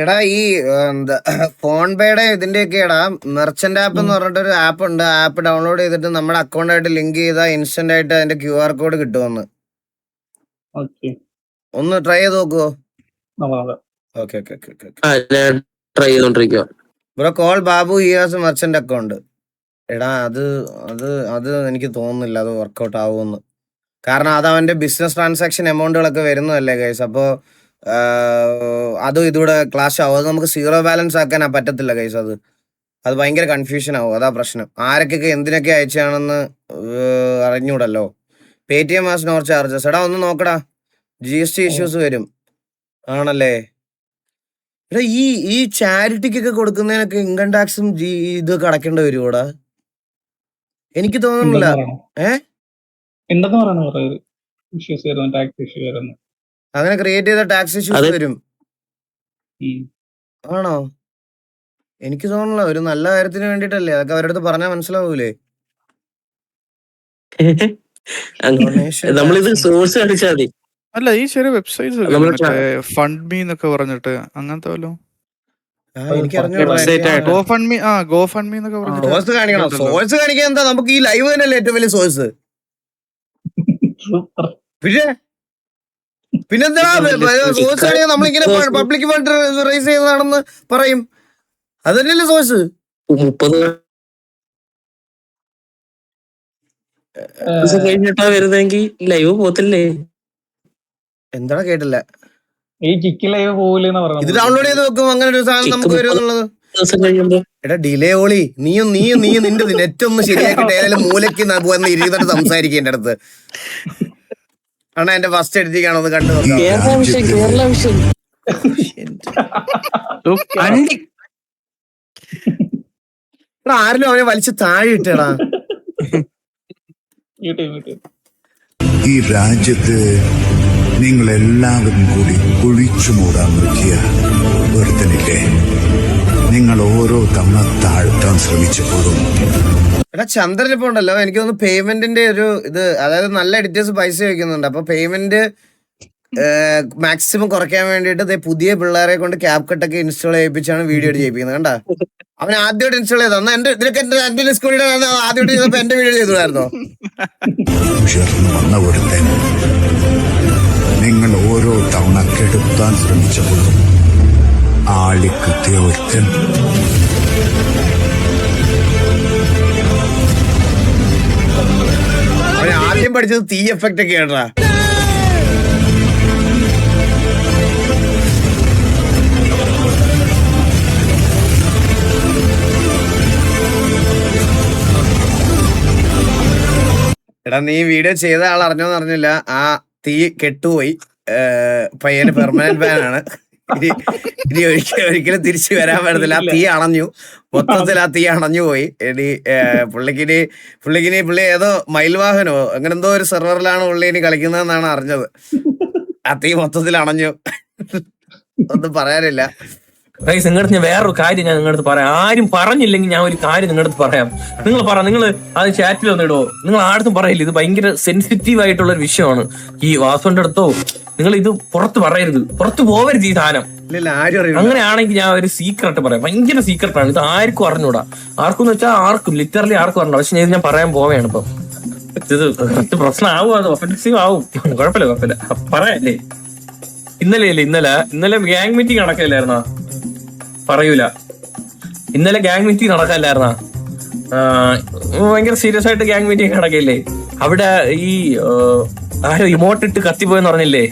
എടാ ഈ എന്താ ഫോൺ പേയുടെ ഇതിന്റെയൊക്കെ എടാ മെർച്ചന്റ് ആപ്പ് എന്ന് പറഞ്ഞിട്ടൊരു ആപ്പ് ഉണ്ട്. ആപ്പ് ഡൗൺലോഡ് ചെയ്തിട്ട് നമ്മുടെ അക്കൗണ്ട് ആയിട്ട് ലിങ്ക് ചെയ്താൽ ഇൻസ്റ്റന്റ് ആയിട്ട് അതിന്റെ QR കോഡ് കിട്ടുമെന്ന്. ഒന്ന് ട്രൈ ചെയ്ത് നോക്കുവോ? Okay okay okay okay. Try ചെയ്തോണ്ടിരിക്കുക. Bro call Babu here's merchant account. എടാ അത് അത് അത് എനിക്ക് തോന്നുന്നില്ല അത് വർക്കൗട്ട് ആവുമെന്ന്. കാരണം അത് അവന്റെ ബിസിനസ് ട്രാൻസാക്ഷൻ എമൗണ്ടുകളൊക്കെ വരുന്നതല്ലേ ഗൈസ്. അപ്പോൾ അതും ഇതൂടെ ക്ലാഷ് ആവും. അത് നമുക്ക് സീറോ ബാലൻസ് ആക്കാനാ പറ്റത്തില്ല ഗൈസ്. അത് ഭയങ്കര കൺഫ്യൂഷൻ ആവും. അതാ പ്രശ്നം. ആരൊക്കെ എന്തിനൊക്കെ അയച്ചാണെന്ന് അറിഞ്ഞൂടല്ലോ. Paytm has no charges. എടാ ഒന്ന് നോക്കടാ, GST ഇഷ്യൂസ് വരും. ആണല്ലേ? എടാ ഈ ചാരിറ്റിക്കൊക്കെ കൊടുക്കുന്നതിനൊക്കെ ഇൻകം ടാക്സും ഇതൊക്കെ അടക്കേണ്ടി വരുമോടാ? എനിക്ക് തോന്നുന്നില്ല. അങ്ങനെ ക്രിയേറ്റ് ചെയ്ത ടാക്സ് ഇഷ്യൂസ് വരും. ആണോ? എനിക്ക് തോന്നുന്നില്ല. ഒരു നല്ല കാര്യത്തിന് വേണ്ടിട്ടല്ലേ. അതൊക്കെ അവരുടെ അടുത്ത് പറഞ്ഞാൽ മനസ്സിലാവൂലേ? നമ്മളിത് സോഴ്സ് അടിച്ചാൽ മതി. അല്ല, ഈ ചെറിയ വെബ്സൈറ്റ്സ് ഫണ്ട് മീ എന്നൊക്കെ പറഞ്ഞിട്ട് അങ്ങനത്തെ വല്ലോ എനിക്ക് അറിഞ്ഞൂടാ. ഗോ ഫണ്ട് മീ എന്നൊക്കെ പറഞ്ഞിട്ട് സോഴ്സ് കാണിക്കണം. സോഴ്സ് കാണിക്കാൻ എന്താ, നമുക്ക് ഈ ലൈവ് തന്നെയല്ലേ ഏറ്റവും വലിയ സോഴ്സ്. പിന്നെന്താ സോഴ്സ് കാണിക്കാൻ നമ്മളിങ്ങനെ പബ്ലിക് ഫണ്ട് റൈസ് ചെയ്തതാണെന്ന് പറയും. അത് തന്നെയല്ലേ സോഴ്സ്. 30 കഴിഞ്ഞിട്ടാ വരുന്നെങ്കിൽ ലൈവ് പോത്തില്ലേ? എന്താ കേട്ടില്ല. ഈ കിക്ക് ലൈവ് പോകില്ലെന്ന് പറഞ്ഞു. ഇത് ഡൗൺലോഡ് ചെയ്ത് വെക്കും അങ്ങനെ ഒരു സാധനം നമുക്ക് വരുമെന്നുള്ളത്. എടാ ഡിലേ ഓളി, നീയും നിന്റെ നെറ്റ് ഒന്ന് ശരിയാക്കിട്ട് ഏതായാലും മൂലയ്ക്ക് വന്ന് ഇരുന്നിട്ട് സംസാരിക്കും എന്റെ അടുത്ത്. ആണോ എന്റെ ഫസ്റ്റ് എഡിറ്റിംഗ് ഒന്ന് കണ്ടു നോക്കാം. എടാ ആരിലും അവനെ വലിച്ച് താഴെ ഇട്ടേടാ. ഈ രാജ്യത്ത് നിങ്ങൾ എല്ലാവരും കൂടി കുഴിച്ചു മൂടാൻ നോക്കിയ ഒരുത്തനില്ലേ, നിങ്ങൾ ഓരോ തവണ താഴ്ത്താൻ ശ്രമിച്ചപ്പോഴും. എടാ ചന്ദ്രൻ ഇപ്പൊ ഉണ്ടല്ലോ, എനിക്ക് തോന്നുന്നു പേയ്മെന്റിന്റെ ഒരു ഇത്, അതായത് നല്ല എഡിറ്റേഴ്സ് പൈസ വയ്ക്കുന്നുണ്ട്. അപ്പൊ പേയ്മെന്റ് മാക്സിമം കുറയ്ക്കാൻ വേണ്ടിയിട്ട് പുതിയ പിള്ളേരെ കൊണ്ട് ക്യാപ് കട്ടൊക്കെ ഇൻസ്റ്റാൾ ചെയ്യിപ്പിച്ചാണ് വീഡിയോ ചെയ്യിപ്പിക്കുന്നത്. കണ്ടാ അവൻ ആദ്യമായിട്ട് ഇൻസ്റ്റാൾ ചെയ്തോ? എന്റെ ഇതിലൊക്കെ എന്റെ ഡിസ്കൗണ്ട് ആദ്യമായിട്ട് ചെയ്തപ്പോ എന്റെ വീഡിയോ ചെയ്തതായിരുന്നോ? ഉയർന്നു വന്ന ഒരുത്തൻ നിങ്ങൾ ഓരോ തവണ കെടുത്താൻ ശ്രമിച്ചപ്പോഴും ആളിക്കുത്തിയ ഒരുത്തൻ. അവൻ ആദ്യം പഠിച്ചത് തീ എഫക്റ്റ് ഒക്കെ കേട്ടാ. എടാ നീ വീഡിയോ ചെയ്ത ആൾ അറിഞ്ഞോന്ന് അറിഞ്ഞില്ല. ആ തീ കെട്ടുപോയി. പയ്യന് പെർമനന്റ് ബാനാണ്. ഇനി ഒരിക്കലും തിരിച്ചു വരാൻ പറ്റത്തില്ല. ആ തീ അണഞ്ഞു, മൊത്തത്തിൽ ആ തീ അണഞ്ഞു പോയി. ഇനി പുള്ളി ഏതോ മയിൽവാഹനോ അങ്ങനെ എന്തോ ഒരു സെർവറിലാണ് പുള്ളി ഇനി കളിക്കുന്നതെന്നാണ് അറിഞ്ഞത്. ആ തീ മൊത്തത്തിൽ അണഞ്ഞു. ഒന്നും പറയാനില്ല. നിങ്ങളുടെ ഞാൻ വേറൊരു കാര്യം ഞാൻ നിങ്ങളുടെ പറയാം. ആരും പറഞ്ഞില്ലെങ്കിൽ ഞാൻ ഒരു കാര്യം നിങ്ങളുടെ പറയാം. നിങ്ങൾ പറ, നിങ്ങൾ അത് ചാറ്റിൽ വന്നിടോ. നിങ്ങൾ ആടുത്തും പറയില്ല. ഇത് ഭയങ്കര സെൻസിറ്റീവ് ആയിട്ടുള്ള ഒരു വിഷയമാണ്. ഈ വാസുവിന്റെ അടുത്തോ നിങ്ങൾ ഇത് പുറത്ത് പറയരുത്, പുറത്ത് പോവരുത് ഈ സാധനം. അങ്ങനെയാണെങ്കിൽ ഞാൻ ഒരു സീക്രട്ട് പറയാം. ഭയങ്കര സീക്രട്ടാണ് ഇത്. ആർക്കും അറിഞ്ഞൂടാ. ആർക്കും വെച്ചാൽ ആർക്കും ലിറ്ററലി ആർക്കും അറിഞ്ഞൂടാ. പക്ഷെ ഞാൻ പറയാൻ പോവുകയാണ് ഇപ്പം. ഇത് പ്രശ്നം ആവും, അത് ഒഫൻസീവ് ആവും. കുഴപ്പമില്ല പറയാല്ലേ. ഇന്നലെ ഗ്യാങ് മീറ്റിംഗ് നടക്കില്ലായിരുന്നോ? പറയൂല. ഇന്നലെ ഗ്യാങ് മീറ്റിംഗ് നടക്കല്ലായിരുന്നാ? ഭയങ്കര സീരിയസ് ആയിട്ട് ഗ്യാങ് മീറ്റിംഗ് നടക്കില്ലേ? അവിടെ ഈ ആരോ ഇമോട്ടിട്ട് കത്തിപ്പോയെന്ന് പറഞ്ഞില്ലേ?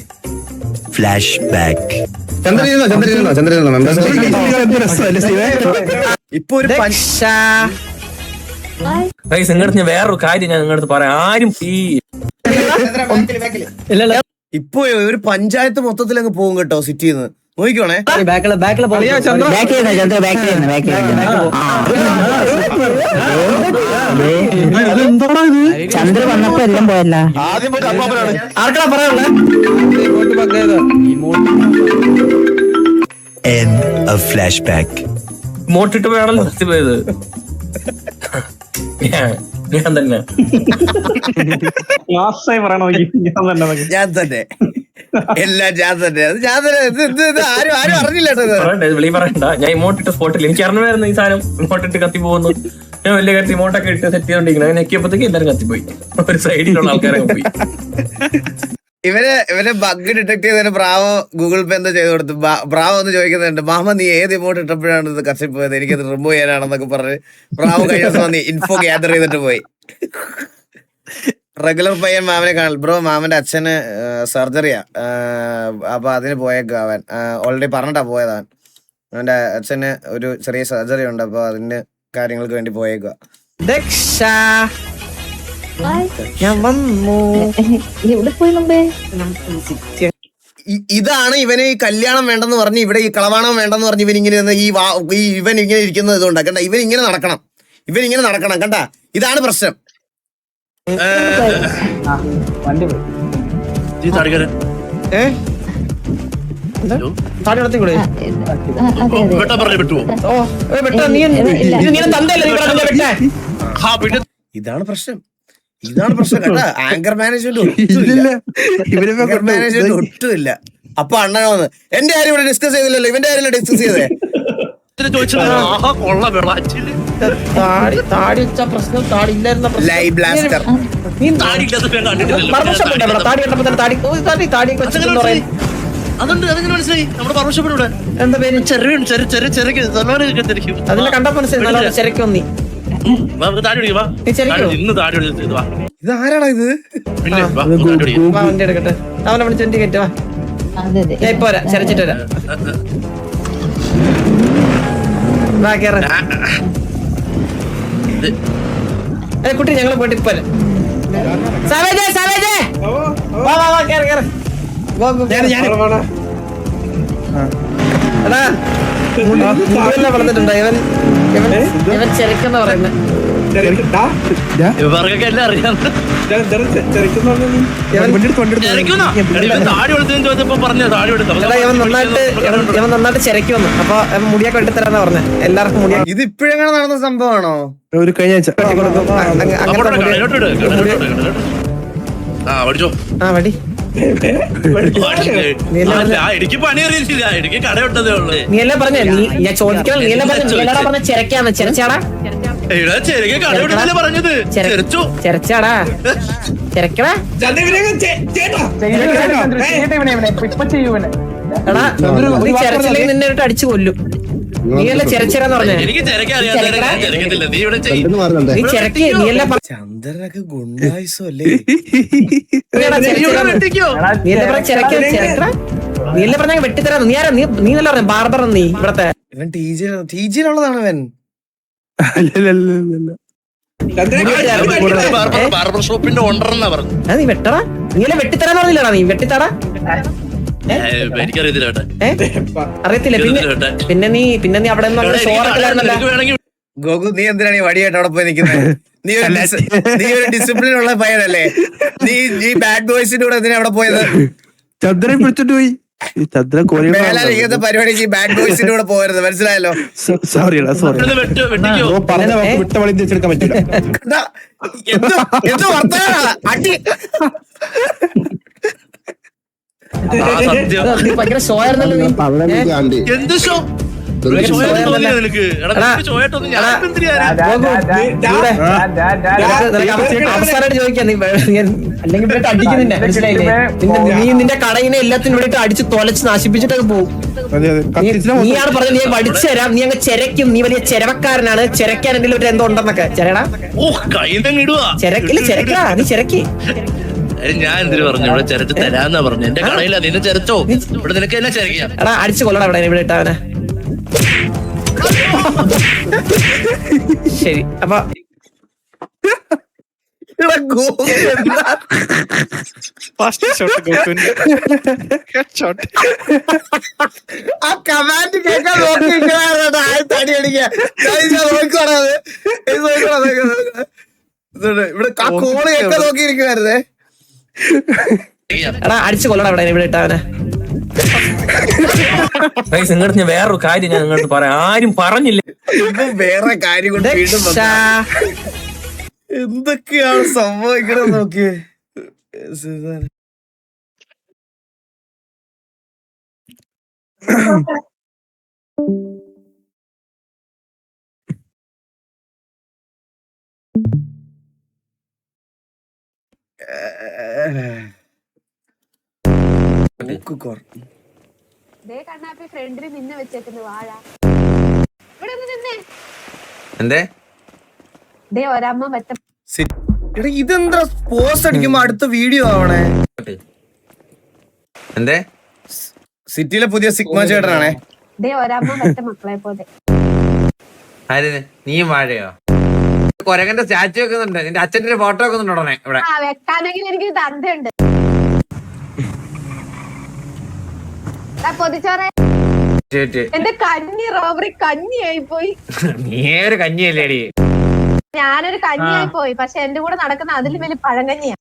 Flash back. ഇപ്പൊ ഒരു നിങ്ങളുടെ ഞാൻ വേറൊരു കാര്യം ഞാൻ നിങ്ങളുടെ പറയാം. ആരും ഈ ഇപ്പൊ ഒരു പഞ്ചായത്ത് മൊത്തത്തിൽ അങ്ങ് പോകും കേട്ടോ സിറ്റിന്ന്. നോക്കിക്കോണേ. ചന്ദ്ര വന്നപ്പോ എല്ലാം പോയല്ല. ആർക്കാ പറയാനുള്ളത്? Flash back. ഇമോട്ടിട്ട് പോയാണല്ലോ കത്തിപ്പോയത്. ഞാൻ തന്നെ ഞാൻ തന്നെ എല്ലാം ഞാൻ തന്നെ ആരും അറിഞ്ഞില്ല കേട്ടോ ഇത്. പറയണ്ട, ഇത് വെളി പറയണ്ട. ഞാൻ ഇമോട്ടിട്ട് സ്പോട്ടിൽ എനിക്ക് അറിഞ്ഞായിരുന്നു ഈ സാധനം ഇമോട്ടിട്ട് കത്തി പോകുന്നു. ഞാൻ വലിയ കാര്യത്തിൽ ഇമോട്ടൊക്കെ ഇട്ട് സെറ്റ് ചെയ്തോണ്ടിരിക്കണം. അങ്ങനെ ഞെക്കിയപ്പോഴത്തേക്ക് എല്ലാവരും കത്തിപ്പോയി. ഒരു സൈഡിലുള്ള ആൾക്കാരൊക്കെ പോയി. ഇവരെ ബഗ് ഡിറ്റക്ട് ചെയ്തതിന് ബ്രാവോ ഗൂഗിൾ പേ എന്താ ചെയ്ത് കൊടുത്തു. ബ്രാവോ എന്ന് ചോദിക്കുന്നുണ്ട്, മാമ നീ ഏത് ഇമോട്ട് ഇട്ടപ്പോഴാണ് ഇത് കത്തിപ്പോയത്, എനിക്കത് റിമൂവ് ചെയ്യാനാണെന്നൊക്കെ പറഞ്ഞ് ബ്രാവോ കഴിഞ്ഞ ദിവസം വന്ന് ഇൻഫോ ഗ്യാദർ ചെയ്തിട്ട് പോയി. റെഗുലർ പയ്യൻ മാമനെ കാണൽ. ബ്രോ മാമന്റെ അച്ഛന് സർജറിയാ, അപ്പൊ അതിന് പോയേക്കും അവൻ. ഓൾറെഡി പറഞ്ഞിട്ടാ പോയതാണ്. അവന്റെ അച്ഛന് ഒരു ചെറിയ സർജറി ഉണ്ട്, അപ്പൊ അതിന്റെ കാര്യങ്ങൾക്ക് വേണ്ടി പോയേക്കുക. ഞാൻ വന്നു. ഇതാണ് ഇവന് ഈ കല്യാണം വേണ്ടെന്ന് പറഞ്ഞ് ഇവിടെ ഈ കളവാണം വേണ്ടെന്ന് പറഞ്ഞ് ഇവൻ ഇങ്ങനെ ഇവൻ ഇങ്ങനെ ഇരിക്കുന്നത് ഇതുകൊണ്ടാ. കണ്ട, ഇവൻ ഇങ്ങനെ നടക്കണം കണ്ട, ഇതാണ് പ്രശ്നം. ഇതാണ് പ്രശ്നം കേട്ടാ. ആങ്കർ മാനേജ്മെന്റ് ഒട്ടുമില്ല. അപ്പൊ അണ്ണൻ വന്ന് എന്റെ കാര്യം ഇവിടെ ഡിസ്കസ് ചെയ്തില്ലല്ലോ, ഇവന്റെ കാര്യം ഡിസ്കസ് ചെയ്തേ. ലൈവ് ബ്ലാസ്റ്റർ എന്താ പേര്? അതിനെ കണ്ടപ്പോ ചെരക്കൊന്നി. ഇതാരാടാ ഇത്? വണ്ടി എടുക്കട്ടെ, അവനെ വിളിച്ച് വണ്ടി കയറ്റുവാ. ഞാൻ ഇപ്പൊ വരാം, ചെരച്ചിട്ട് വരാം. കുട്ടി ഞങ്ങള് പോയിട്ട് ഇപ്പൊ വരാം. എടാ പറഞ്ഞിട്ടുണ്ടോ ഇവൻ ചെരക്കെന്ന് പറയുന്നത്? ഇവൻ നന്നായിട്ട് ചെരക്കുമെന്ന്. അപ്പൊ മുടിയൊക്കെ വെട്ടിത്തരാന്ന് പറഞ്ഞ എല്ലാവർക്കും മുടിയാ. ഇത് ഇപ്പോഴെങ്ങനെ നടന്ന സംഭവമാണോ? ഒരു കഴിഞ്ഞ ആഴ്ച വടി നീയല്ലേ പറഞ്ഞ, ഞാൻ ചോദിക്കണം. നീയല്ലേ പറഞ്ഞ ചെരക്കാന്ന്. ചെരച്ചാടാ ചെരച്ചാടാ ചെരക്കടാ. എടാ നീ ചെരച്ചില്ലെങ്കിൽ നിന്നെ ഇട്ട് അടിച്ചു കൊല്ലും. നീയല്ലേ ചെരച്ചരാന്ന് പറഞ്ഞേ. നീ ചെരക്ക്. നീയല്ലേ ചന്ദ്രനൊക്കെ ഗുണ്ടായിസോ അല്ലേ? നീയല്ലേ പറഞ്ഞ ചെരക്ക. നീയല്ലേ പറഞ്ഞ വെട്ടിത്തരാന്ന്. നീ ആരാ? നീ നല്ല പറഞ്ഞ ബാർബർ. നീ ഇവിടത്തെ ഇവൻ ടീജിയിലുള്ളതാണ് അവൻ. നീ വെട്ടടാ. നീയല്ലേ വെട്ടിത്തരാന്ന് പറഞ്ഞില്ലടാ. നീ വെട്ടിത്തടാ. അറിയത്തില്ല. പിന്നെ നീ അവിടെ ഗോകു, നീ എന്തിനാണ് ഈ വടിയായിട്ട് അവിടെ പോയി നിൽക്കുന്നത്? നീ ഒരു ഡിസിപ്ലിൻ ഉള്ള പയ്യനല്ലേ? നീ ഈ ബാഡ് ബോയ്സിന്റെ കൂടെ എന്തിനാ അവിടെ പോയത്? ചന്ദ്രൻ പിടിച്ചിട്ട് പോയി. ഇങ്ങനത്തെ പരിപാടിക്ക് ബാഡ് ബോയ്സിന്റെ കൂടെ പോകരുത്, മനസ്സിലായല്ലോ? വിട്ട വഴി തിരിച്ചെടുക്കാൻ പറ്റില്ല. എന്തോ വർത്തമാനാ അടി. ഭയങ്കര ഷോ ആയിരുന്നല്ലോ നീ. എന്ത് ഷോ? അവസാനമായിട്ട് ചോദിക്കാം. നീ അല്ലെങ്കിൽ ഇവിടെ അടിക്കുന്നില്ല, മനസ്സിലായില്ലേ? നീ നിന്റെ കടയിനെ എല്ലാത്തിനും വേണ്ടിട്ട് അടിച്ച് തൊലച്ച് നശിപ്പിച്ചിട്ടൊക്കെ പോകും. നീയാണ് പറഞ്ഞത് നീ പഠിച്ചു തരാം, നീ അങ്ങ് ചെരക്കും, നീ വലിയ ചെരവക്കാരനാണ്, ചെരക്കാൻ എന്തെങ്കിലും എന്തോ ഉണ്ടെന്നൊക്കെ. ചെരടാ ചെരക്കില്ല, ചെരക്കടാ, നീ ചെരക്കി. ഞാൻ എന്തിനു പറഞ്ഞു? ഇവിടെ ചെരച്ച് തരാന്നാ പറഞ്ഞു. എന്റെ കടയില്ല, നിന്നെ ചെരച്ചോ? ഇവിടെ നിനക്ക് എന്നെ ചെരക്കാം. എടാ അടിച്ചു കൊല്ലടാ ഇവിടെ ഇട്ടവനെ. ശരി, അപ്പൊ ആ കമാൻഡ് കേൾക്കാൻ ഇവിടെ ആ കോള് കേൾക്കാൻ നോക്കിയിരിക്കുവായിരുന്നേ. എടാ അടിച്ചു കൊല്ലടാ ഇവിടെ ഇട്ടവനെ. നിങ്ങളുടെ ഞാൻ വേറൊരു കാര്യം ഞാൻ നിങ്ങളുടെ പറയാം. ആരും പറഞ്ഞില്ല. വേറെ കാര്യം കൊണ്ട് വീണ്ടും എന്തൊക്കെയാണ് സംഭവിക്കണത് നോക്കിയേ. ഫ്രണ്ടിൽ നിന്നെ വെച്ചേക്കുന്നു വാഴ എന്തേ ഒരമ്മ വെച്ച ഇതെന്താ പോസ്റ്റ് അടിക്കുമ്പോ അടുത്ത വീഡിയോ ആവണേ? എന്തേ സിറ്റിയിലെ പുതിയ സിഗ്മ ചേട്ടനാണേ. ഒരമ്മ വെച്ച മക്കളെ പോലെ. ആര് നീ വാഴയോ? കൊരകന്റെ സ്റ്റാച്ചു വെക്കുന്നുണ്ട്, നിന്റെ അച്ഛന്റെ ഫോട്ടോ വെക്കുന്നുണ്ടോ ഇവിടെ? വെക്കാനെങ്കിൽ എനിക്ക് തന്തയുണ്ട്. പൊതിച്ചോറെ എന്റെ കഞ്ഞി റോബറി കഞ്ഞിയായി പോയി. നീ ഒരു കഞ്ഞിയല്ലേടി? ഞാനൊരു കഞ്ഞിയായി പോയി, പക്ഷെ എന്റെ കൂടെ നടക്കുന്ന അതിലും വലിയ പഴങ്കഞ്ഞിയാ.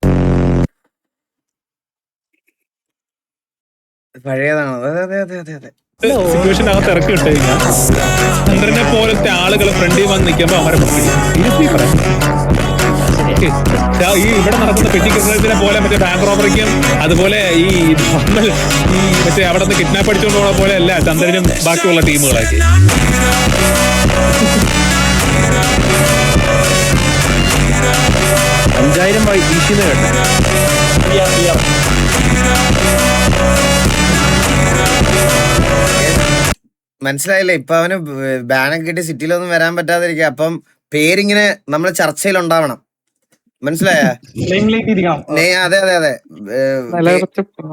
പഴയതാണോ? അതെ അതെ അതെ അതെ. സിറ്റുവേഷനകത്ത് ഇറക്കി വിട്ട് കഴിഞ്ഞാൽ ചന്ദ്രനെ പോലത്തെ ആളുകൾ ഫ്രണ്ടിൽ വന്ന് നിൽക്കുമ്പോ അവരെ ഈ ഇവിടെ നടക്കുന്ന പെറ്റിക്കുന്നതിനെ പോലെ മറ്റേ ബാങ്ക് റോബറിക്കും അതുപോലെ ഈ മറ്റേ അവിടെ നിന്ന് കിഡ്നാപ്പ് അടിച്ചുകൊണ്ട് പോകുന്ന പോലെ അല്ല ചന്ദ്രനും ബാക്കിയുള്ള ടീമുകളാക്കി. 5000 വീശിന്ന് കേട്ടെ. മനസ്സിലായില്ലേ? ഇപ്പൊ അവന് ബാനൊക്കെ കിട്ടി സിറ്റിയിലൊന്നും വരാൻ പറ്റാതിരിക്കുക. അപ്പം പേരിങ്ങനെ നമ്മളെ ചർച്ചയിൽ ഉണ്ടാവണം. മനസ്സിലായ? അതെ അതെ അതെ.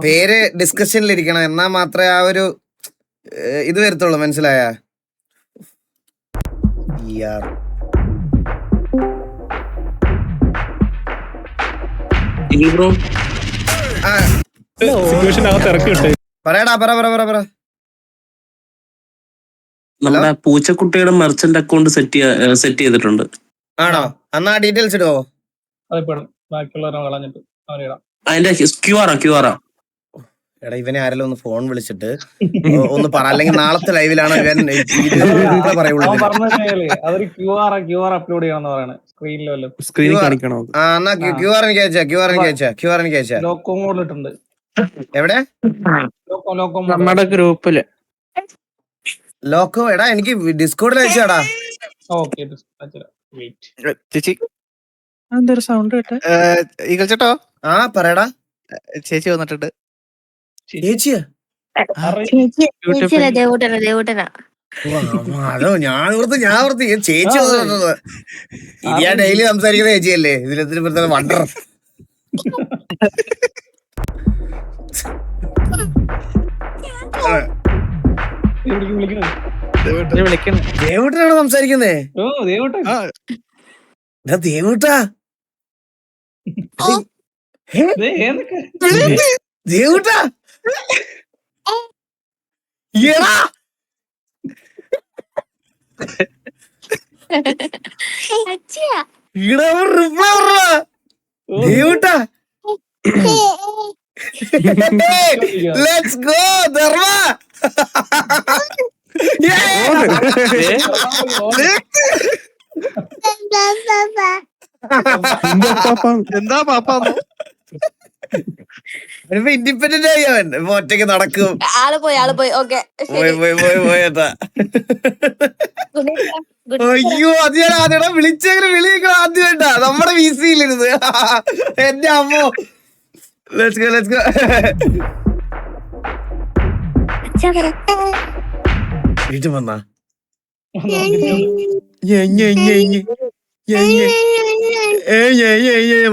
പേര് ഡിസ്കഷനിൽ ഇരിക്കണം, എന്നാ മാത്രമേ ആ ഒരു ഇത് വരത്തുള്ളൂ. മനസ്സിലായ? പറയടാ, പറ. നമ്മുടെ പൂച്ചക്കുട്ടിയുടെ മെർച്ചന്റ് അക്കൗണ്ട് സെറ്റ് ചെയ്തിട്ടുണ്ട്. ആണോ? എന്നാ ഡീറ്റെയിൽസ് ഇടുവോ? അതിന്റെ ക്യു ആറാ. എടാ ഇവനെ ആരെല്ലാം ഒന്ന് ഫോൺ വിളിച്ചിട്ട് ഒന്ന് പറ, അല്ലെങ്കിൽ നാളത്തെ ലൈവിലാണ് ഇവൻ പറയുള്ളൂ. സ്ക്രീനിൽ കാണിക്കണോ? എന്നാ ക്യു ആർ എനിക്ക് അയച്ചാ. എവിടെ? നമ്മുടെ ഗ്രൂപ്പില് ലോക്കോ. എടാ എനിക്ക് ഡിസ്കോഡിൽ അയച്ചാടാ. ചേച്ചി എന്തൊരു സൗണ്ട് കേട്ടെ. ഈഗിൾ ചേട്ടോ. ആ പറയടാ. ചേച്ചി വന്നിട്ടുണ്ട്. ചേച്ചിയാ? അതോ ഞാൻ ഓർത്ത് ചേച്ചി വന്നിട്ടുള്ളത്. ഞാൻ ഡെയിലി സംസാരിക്കുന്ന ചേച്ചിയല്ലേ? ഇതിലെത്തിരി പ്രത്യേക വണ്ടർ. ദേവൂട്ടനാണോ സംസാരിക്കുന്നേ? ദേവൂട്ടാ, ദേവൂട്ടാ, എടാ ദേവൂട്ടാ, ലെറ്റ്സ് ഗോ ധർമ്മ. എന്താ പാപ്പ? ഇൻഡിപെൻഡന്റ് ആയി അവൻ. ഒറ്റയ്ക്ക് നടക്കും. പോയേട്ടാ. അയ്യോ അത് ഞാൻ ആദ്യം വിളിക്കണം. ആദ്യം വേണ്ട നമ്മുടെ വിസിയിലിരുന്ന്. എന്റെ അമ്മോ. Let's go. വീട്ടിൽ വന്നാ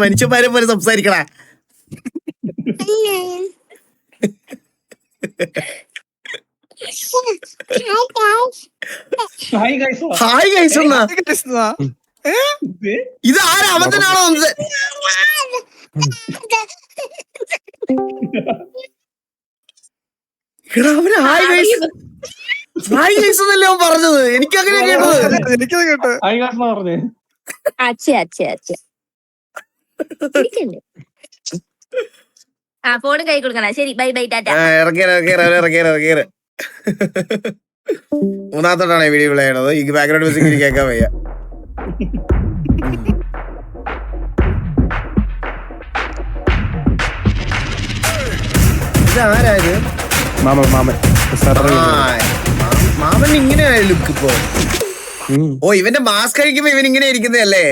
മനുഷ്യന്മാരെ പോലെ സംസാരിക്കണ. ഹായ് ഗൈസ് എന്നാ. ഇത് ആരാ? അവൻ തന്നെയാണോ? എടാ അവന് ഹായ് ഗൈസ് എന്നല്ലേ അവൻ പറഞ്ഞത്? എനിക്കങ്ങനെ കേട്ടത്. എനിക്കത് കേട്ടോ. ഫോൺ കൈ കൊടുക്കണ. ശരി, ബൈ ബൈ, ടാറ്റ. ഇറക്കിയ മൂന്നാമത്തോട്ടാണ് വീഡിയോ പ്ലേ ചെയ്യണത്. ഈ ബാക്ക്ഗ്രൗണ്ട് മ്യൂസിക് കേൾക്കാൻ വയ്യ. ഇതാരായത്? മാമൻ മാമൻ ഇങ്ങനെയായ ലുക്ക് ഇപ്പൊ. ഓ ഇവന്റെ മാസ്ക് കഴിക്കുമ്പോ ഇവൻ ഇങ്ങനെ ഇരിക്കുന്നതല്ലേ?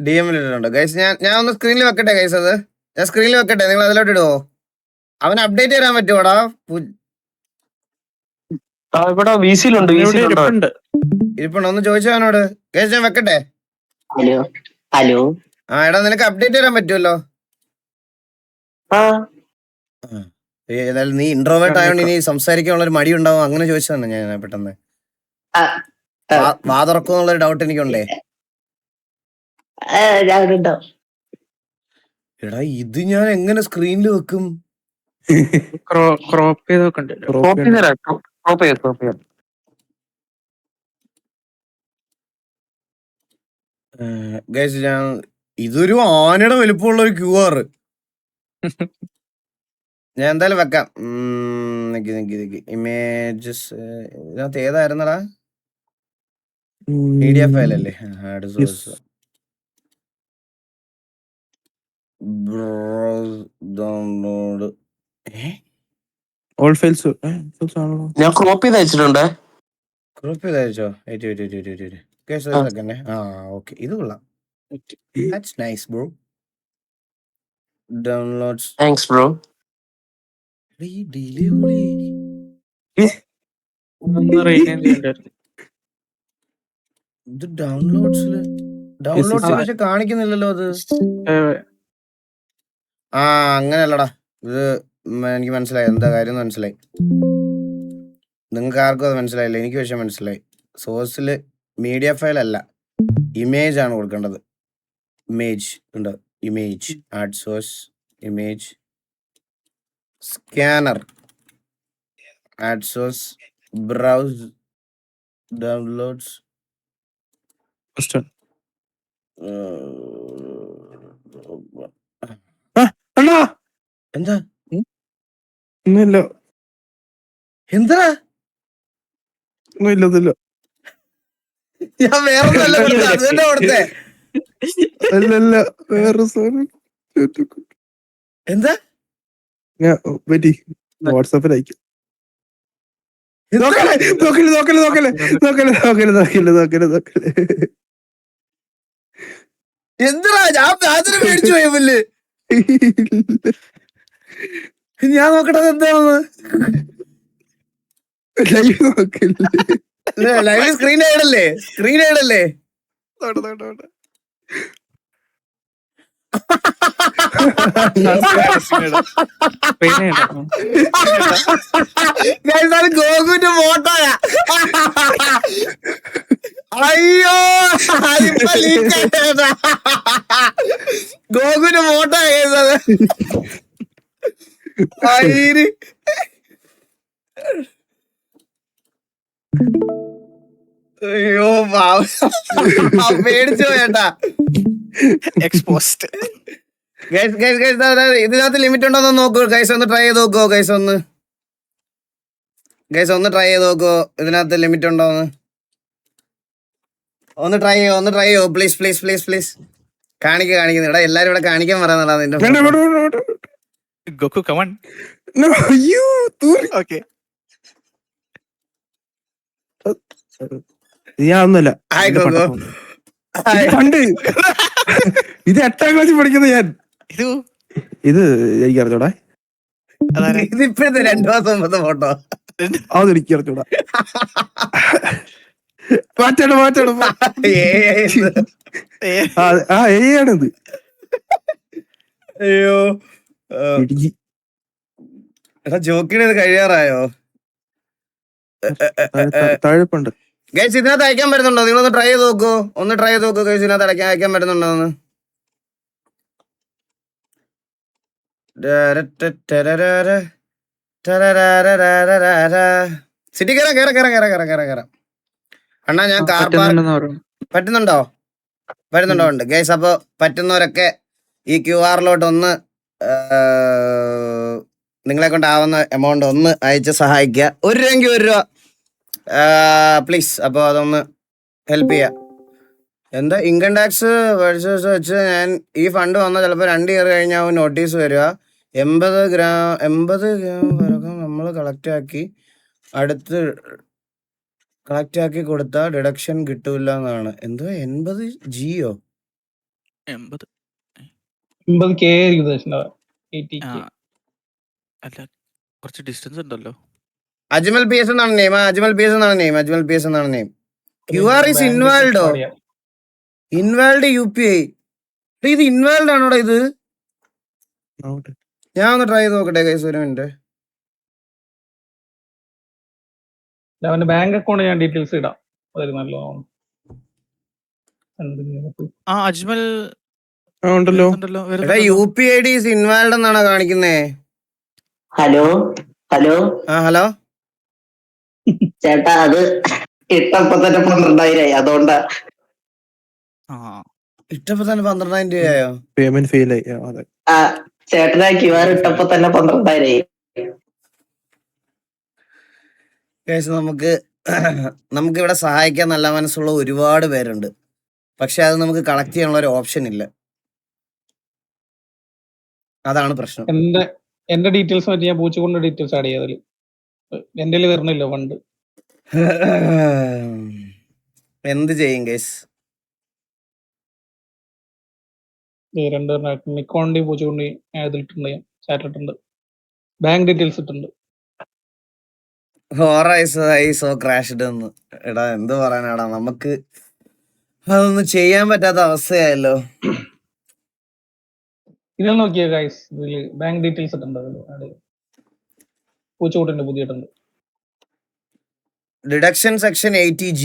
DM-ലിട്ടുണ്ട് ഗൈസ്. ഞാൻ ഒന്ന് സ്ക്രീനിൽ വെക്കട്ടെ ഗൈസ്. അത് ഞാൻ സ്ക്രീനിൽ വെക്കട്ടെ, നിങ്ങൾ അതിലോട്ട് ഇടുവോ? അവൻ അപ്ഡേറ്റ് തരാൻ പറ്റുമോടാ? ഇവിടെ VC-യിലുണ്ട്. ഇരിപ്പുണ്ടോ? ഒന്ന് ചോദിച്ചോ അവനോട്. ഗൈസ് ഞാൻ വെക്കട്ടെ. ഹലോ. ആ എടാ നിനക്ക് അപ്ഡേറ്റ് തരാൻ പറ്റുമല്ലോ. ഏതായാലും നീ ഇൻട്രോവേർട്ട് ആയതുകൊണ്ട് ഇനി സംസാരിക്കാനുള്ള ഒരു മടി ഉണ്ടാവും, അങ്ങനെ ചോദിച്ചതാണ് ഞാൻ പെട്ടെന്ന്. വാ തുറക്കുന്നുള്ളൊരു ഡൗട്ട് എനിക്കുണ്ടേ. എടാ ഇത് ഞാൻ എങ്ങനെ സ്ക്രീനിൽ വെക്കും? ഗൈസ് ഞാൻ ഇതൊരു ആനയുടെ വലുപ്പമുള്ള ഒരു QR. ഞാൻ എന്തായാലും വെക്കാം. ഇമേജസ് ഇതിനകത്ത് ഏതായിരുന്നടാ? PDF ഫയൽ അല്ലേ? ഡൗൺലോഡ്. ഞാൻ ക്രോപ്പ് ചെയ്ത് അയച്ചിട്ടുണ്ട്. ക്രോപ്പ് ചെയ്ത് അയച്ചോ? ഓക്കെ ഇത് കൊള്ളാം. That's nice bro. Downloads. Thanks bro. ഇത് ഡൗൺലോഡ്സില് പക്ഷെ കാണിക്കുന്നില്ലല്ലോ അത്. അങ്ങനെയല്ലടാ ഇത്. എനിക്ക് മനസ്സിലായി എന്താ കാര്യം മനസ്സിലായി. നിങ്ങൾക്ക് ആർക്കും അത് മനസ്സിലായില്ല, എനിക്ക് പക്ഷെ മനസ്സിലായി. സോഴ്സില് മീഡിയ ഫയൽ അല്ല, ഇമേജ് ആണ് കൊടുക്കേണ്ടത്. ഇമേജ് ഉണ്ട്. Image add source image scanner add source browse downloads. എന്താ എന്താ ഞാൻ വേറെ കൊടുത്തേ. എന്താ വാട്സാപ്പിൽ അയക്കും. എന്താ ഞാൻ മേടിച്ചു പോയ പുല്ല്. ഞാൻ നോക്കട്ടെ എന്താണെന്ന്. ലൈവ് സ്ക്രീൻ ആയിടല്ലേ? ഗോകുന്റെ ഫോട്ടോയാ. അയ്യോ ഗോകുന്റെ ഫോട്ടോ കേസത്. അയ്യോ പേടിച്ചോ ചേട്ടാ. എക്സ്പോസ്റ്റ്. ഇതിനകത്ത് ലിമിറ്റ് ഉണ്ടോന്ന് നോക്കൂ ഗൈസ്. ഒന്ന് ട്രൈ ചെയ്ത് നോക്കുവോ ഗൈസ്? ഒന്ന് ട്രൈ ചെയ്ത് നോക്കുവോ ഇതിനകത്ത് ലിമിറ്റ് ഉണ്ടോന്ന്? ഒന്ന് ട്രൈ ചെയ്യോ പ്ലീസ്. കാണിക്കുന്നു. എടാ എല്ലാരും ഇവിടെ കാണിക്കാൻ പറയുന്നടാ നിന്റെ. ഗോകു കമൺ. ഞാനൊന്നുമല്ല. ഇത് 8ാം ക്ലാസ്സിൽ പഠിക്കുന്ന ഞാൻ. ഇത് എനിക്ക് അറിഞ്ഞൂടാ. ഇതിപ്പോഴത്തെ 2 മാസം മുമ്പത്തെ ഫോട്ടോ. അതെനിക്ക് അറിഞ്ഞൂടാ. മാറ്റണം. ആണിത്. അയ്യോ എടാ ജോക്കിയുടെ കഴിയാറായോ? താഴെപ്പുണ്ട് ഗൈസ്. ഇതിനകത്ത് അയക്കാൻ പറ്റുന്നുണ്ടോ? നിങ്ങളൊന്ന് ട്രൈ ചെയ്ത് നോക്കൂ. ഗൈസ് ഇതിനകത്ത് അയക്കാൻ പറ്റുന്നുണ്ടോന്ന്. സിറ്റി കയറാം. അണ്ണാ ഞാൻ കാർ പാർക്ക് പറ്റുന്നുണ്ടോ? ഉണ്ട് ഗൈസ്. അപ്പോൾ പറ്റുന്നവരൊക്കെ ഈ QR ഒന്ന് നിങ്ങളെ കൊണ്ടാവുന്ന എമൗണ്ട് ഒന്ന് അയച്ച് സഹായിക്കുക. 1 രൂപയെങ്കിൽ 1 രൂപ പ്ലീസ്. അപ്പോൾ അതൊന്ന് ഹെൽപ്പ് ചെയ്യുക. എന്താ ഇൻകം ടാക്സ് വെച്ച് ഞാൻ ഈ ഫണ്ട് വന്നാൽ ചിലപ്പോൾ 2 ഇയർ കഴിഞ്ഞാൽ നോട്ടീസ് വരിക. 80 ഗ്രാം വരെ നമ്മൾ കളക്ട് ആക്കി കൊടുത്താൽ ഡിഡക്ഷൻ കിട്ടൂല എന്നാണ്. എന്തോ 80 ജിയോ 80K ആയിരിക്കും ഉദ്ദേശിക്കുന്നത്. 80K. അല്ല കുറച്ച് ഡിസ്റ്റൻസ് ഉണ്ടല്ലോ. അജ്മൽ PS എന്നാണ് നെയിം. അജ്മൽ PS എന്നാണ് name. QR is invalid. ഇൻവാൽഡ് UPI. ഇത് ഇൻവാൽഡ് ആണോടാ ഇത്? ഞാൻ ഒന്ന് ട്രൈ ചെയ്ത് നോക്കട്ടെ ഗൈസ്, 1 മിനിറ്റ്. അവന്റെ ബാങ്ക് അക്കൗണ്ട് ഞാൻ ഡീറ്റെയിൽസ് ഇടാം. അതായിരുന്നല്ലോ. അജ്മൽ ഉണ്ടല്ലോ. UPI ID is invalid എന്നാണ് കാണിക്കുന്നേ. ഹലോ ഹലോ ചേട്ടാ, അത് ഇട്ടപ്പോ തന്നെ 12,000 അതുകൊണ്ടാ. ഇട്ടപ്പോ തന്നെ 12,000 രൂപയോ? പേയ്മെന്റ് ഫെയിൽ ആയി. അതെ ചേട്ടനാ QR ഇട്ടപ്പോ തന്നെ 12,000. നമുക്ക് ഇവിടെ സഹായിക്കാൻ നല്ല മനസ്സുള്ള ഒരുപാട് പേരുണ്ട്. പക്ഷെ അത് നമുക്ക് കളക്ട് ചെയ്യാനുള്ള ഒരു ഓപ്ഷൻ ഇല്ല. അതാണ് പ്രശ്നം. എന്റെ ഡീറ്റെയിൽസ് മറ്റേ ഞാൻ പൂച്ചക്കൊണ്ട് ഡീറ്റെയിൽസ് ആഡ് ചെയ്തതിൽ എന്റെ വരണില്ല ഫണ്ട്. എന്ത് ചെയ്യും ഗൈസ്? 2 നിക്കോണ്ടി പൂച്ചക്കൊണ്ട് ഇതിലിട്ടുണ്ട്, ഞാൻ ചാറ്റ് ഇട്ടുണ്ട്, ബാങ്ക് ഡീറ്റെയിൽസ് ഇട്ടുണ്ട്. ക്രാഷ്ഡ് എടാ, എന്ത് പറയാനാടാ, നമുക്ക് അതൊന്നും ചെയ്യാൻ പറ്റാത്ത അവസ്ഥയായല്ലോ. ഇതിൽ നോക്കിയ ഗൈസ്, ഇതില് ബാങ്ക് ഡീറ്റെയിൽസ് ഇട്ടുണ്ട്. പൂച്ചക്കൂട്ടിന്റെ പുതിയിട്ടുണ്ട്. Deduction section 80G.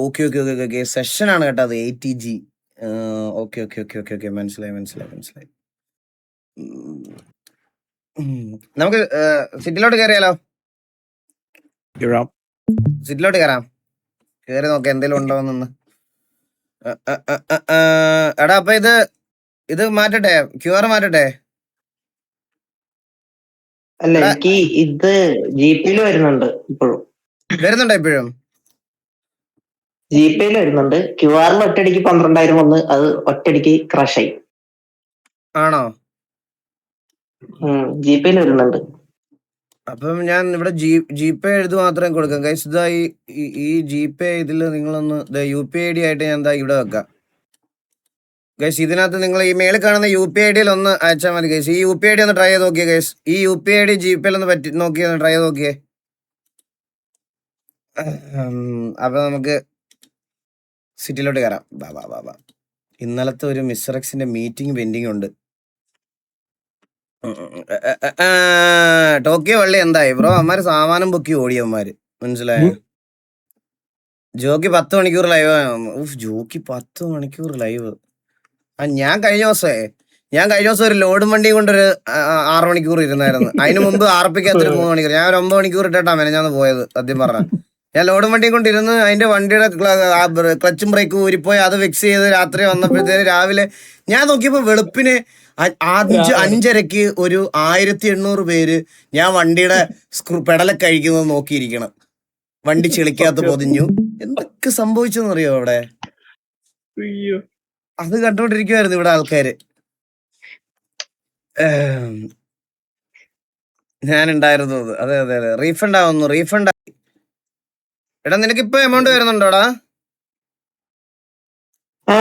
Okay session ആണ് കേട്ടോ അത്. 80G. ഓക്കെ മനസ്സിലായി. നമുക്ക് സിറ്റിലോട്ട് കയറിയാലോ? സിറ്റിലോട്ട് കയറാം. കയറി നോക്കാം എന്തെങ്കിലും ഉണ്ടോന്ന്. എടാ അപ്പൊ ഇത് മാറ്റട്ടെ, QR മാറ്റട്ടെ? അല്ല, എനിക്ക് ഇത് GPയിൽ വരുന്നുണ്ട്. ഇപ്പോഴും ഇപ്പോഴും GPയിൽ വരുന്നുണ്ട്. QR ഒറ്റയടിക്ക് 12,000 വന്ന് അത് ഒറ്റയടിക്ക് ക്രാഷ് ആയി. ആണോ? GPയിൽ വരുന്നുണ്ട്. അപ്പം ഞാൻ ഇവിടെ GPay എഴുതി മാത്രമേ കൊടുക്കാം ഗൈസ്. ഇതാ ഈ GPay ഇതിൽ നിങ്ങളൊന്ന് UPI ID ആയിട്ട് ഞാൻ എന്താ ഇവിടെ വെക്കാം ഗൈസ്. ഇതിനകത്ത് നിങ്ങൾ ഈ മേളിൽ കാണുന്ന UPI ID ഒന്ന് അയച്ചാൽ മതി ഗൈസ്. ഈ UPI ID ഒന്ന് ട്രൈ ചെയ്ത് നോക്കിയേ ഗൈസ്. ഈ UPI ID GPayൽ ഒന്ന് ട്രൈ ചെയ്ത് നോക്കിയേ. അപ്പൊ നമുക്ക് സിറ്റിയിലോട്ട് കയറാം. ബാ. ഇന്നലത്തെ ഒരു മിസ്റ്ററെക്സിന്റെ മീറ്റിംഗ് പെൻഡിങ് ഉണ്ട്. ടോക്കിയോ വള്ളി എന്തായി ബ്രോ? അമ്മാര് സാമാനം പൊക്കി ഓടിയന്മാര്, മനസ്സിലായോ? ജോക്കി 10 മണിക്കൂർ ലൈവ്. ജോക്കി 10 മണിക്കൂർ ലൈവ്. ഞാൻ കഴിഞ്ഞ ദിവസം ഒരു ലോഡും വണ്ടിയും കൊണ്ടൊരു 6 മണിക്കൂർ ഇരുന്നായിരുന്നു. അതിന് മുമ്പ് ആർപ്പിക്കാത്തൊരു 3 മണിക്കൂർ. ഞാൻ ഒരു 9 മണിക്കൂർ ഇട്ടാ മെനഞ്ഞാന്ന് പോയത്. സത്യം പറഞ്ഞ ഞാൻ ലോഡും വണ്ടിയും കൊണ്ടിരുന്ന് അതിന്റെ വണ്ടിയുടെ ക്ലച്ചും ബ്രേക്കും ഊരിപ്പോയി. അത് ഫിക്സ് ചെയ്ത് രാത്രി വന്നപ്പോഴത്തേന് രാവിലെ ഞാൻ നോക്കിയപ്പോ വെളുപ്പിന് 5:30 ഒരു 1800 പേര് ഞാൻ വണ്ടിയുടെ പെടലൊക്കെ കഴിക്കുന്നത് നോക്കിയിരിക്കണം. വണ്ടി ചെളിക്കകത്ത് പൊതിഞ്ഞു. എന്തൊക്കെ സംഭവിച്ചെന്നറിയോ അവിടെ? അത് കണ്ടോണ്ടിരിക്കുവായിരുന്നു ഇവിടെ ആൾക്കാര്. ഞാനുണ്ടായിരുന്നു. അതെ. റീഫണ്ട് ആവുന്നു. റീഫണ്ട് എടാ, നിനക്ക് ഇപ്പൊ എമൗണ്ട് വരുന്നുണ്ടോടാ?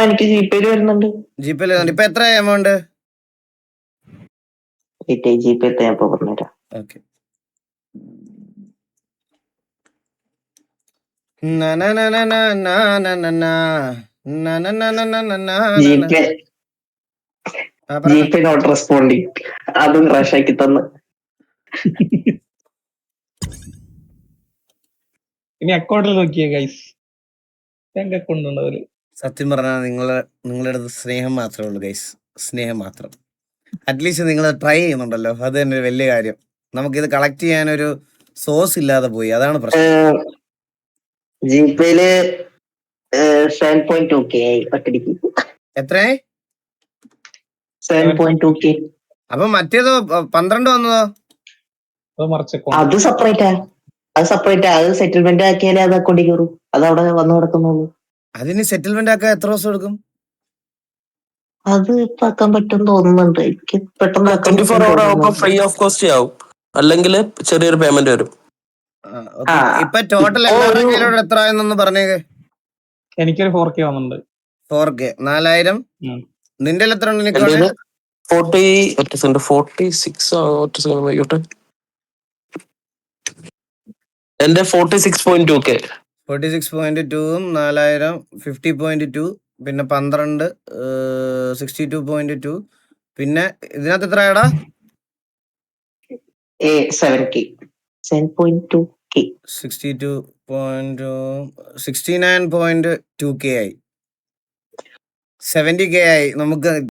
എനിക്ക് GPയിൽ വരുന്നുണ്ട്. ഇപ്പൊ എത്ര എമൗണ്ട്? ഓക്കെ. Not responding. അതും ക്രാഷ് ആക്കി തന്നു. ഇനി അക്കൗണ്ടിൽ നോക്കിയേ ഗൈസ്, ബാങ്ക് അക്കൗണ്ട് ഉണ്ട് അതില്. സത്യം പറഞ്ഞാൽ നിങ്ങളുടെ അടുത്ത് സ്നേഹം മാത്രമേ ഉള്ളൂ ഗൈസ്, സ്നേഹം മാത്രം. അറ്റ്ലീസ്റ്റ് നിങ്ങൾ ട്രൈ ചെയ്യുന്നുണ്ടല്ലോ, അത് തന്നെ ഒരു വലിയ കാര്യം. നമുക്കിത് കളക്ട് ചെയ്യാനൊരു സോഴ്സ് ഇല്ലാതെ പോയി, അതാണ് പ്രശ്നം. GPയില് 7.2K ആയി ഒറ്റടിക്ക്. എത്രയായി? 7.2K. അപ്പൊ മറ്റേതോ 12 വന്നതോ? അത് സെപ്പറേറ്റാ. അത് സെറ്റിൽമെന്റ് ആക്കിയാലേ അത് അക്കൗണ്ടിൽ കയറും. അത് അവിടെ വന്നു കിടക്കുന്നുള്ളൂ. അതിന് സെറ്റിൽമെന്റ് ആക്കാൻ എത്ര ദിവസം എടുക്കും? അത് ഇപ്പൊ ആക്കാൻ പറ്റും തോന്നുന്നുണ്ട് എനിക്ക്. പെട്ടെന്ന് 24 hour ആവുമ്പോ ഫ്രീ ഓഫ് കോസ്റ്റ് ആവും, അല്ലെങ്കിൽ ചെറിയൊരു പേയ്മെന്റ് വരും. ഇപ്പൊ ടോട്ടൽ എല്ലാവരുടെ എത്ര ആയെന്നൊന്ന് പറഞ്ഞേക്ക്. എനിക്കൊരു 4K വന്നിട്ടുണ്ട്. 4K 4000. നിന്റെ എത്ര ഉണ്ട്? 46 എന്റെ 46.2K. 46.2 4000 50.2 പിന്നെ 12 62.2 പിന്നെ ഇതിനകത്ത് എത്രയാടാ? 7K. 7.2K. 69.2K ആയി. 70K ആയി. നമുക്ക്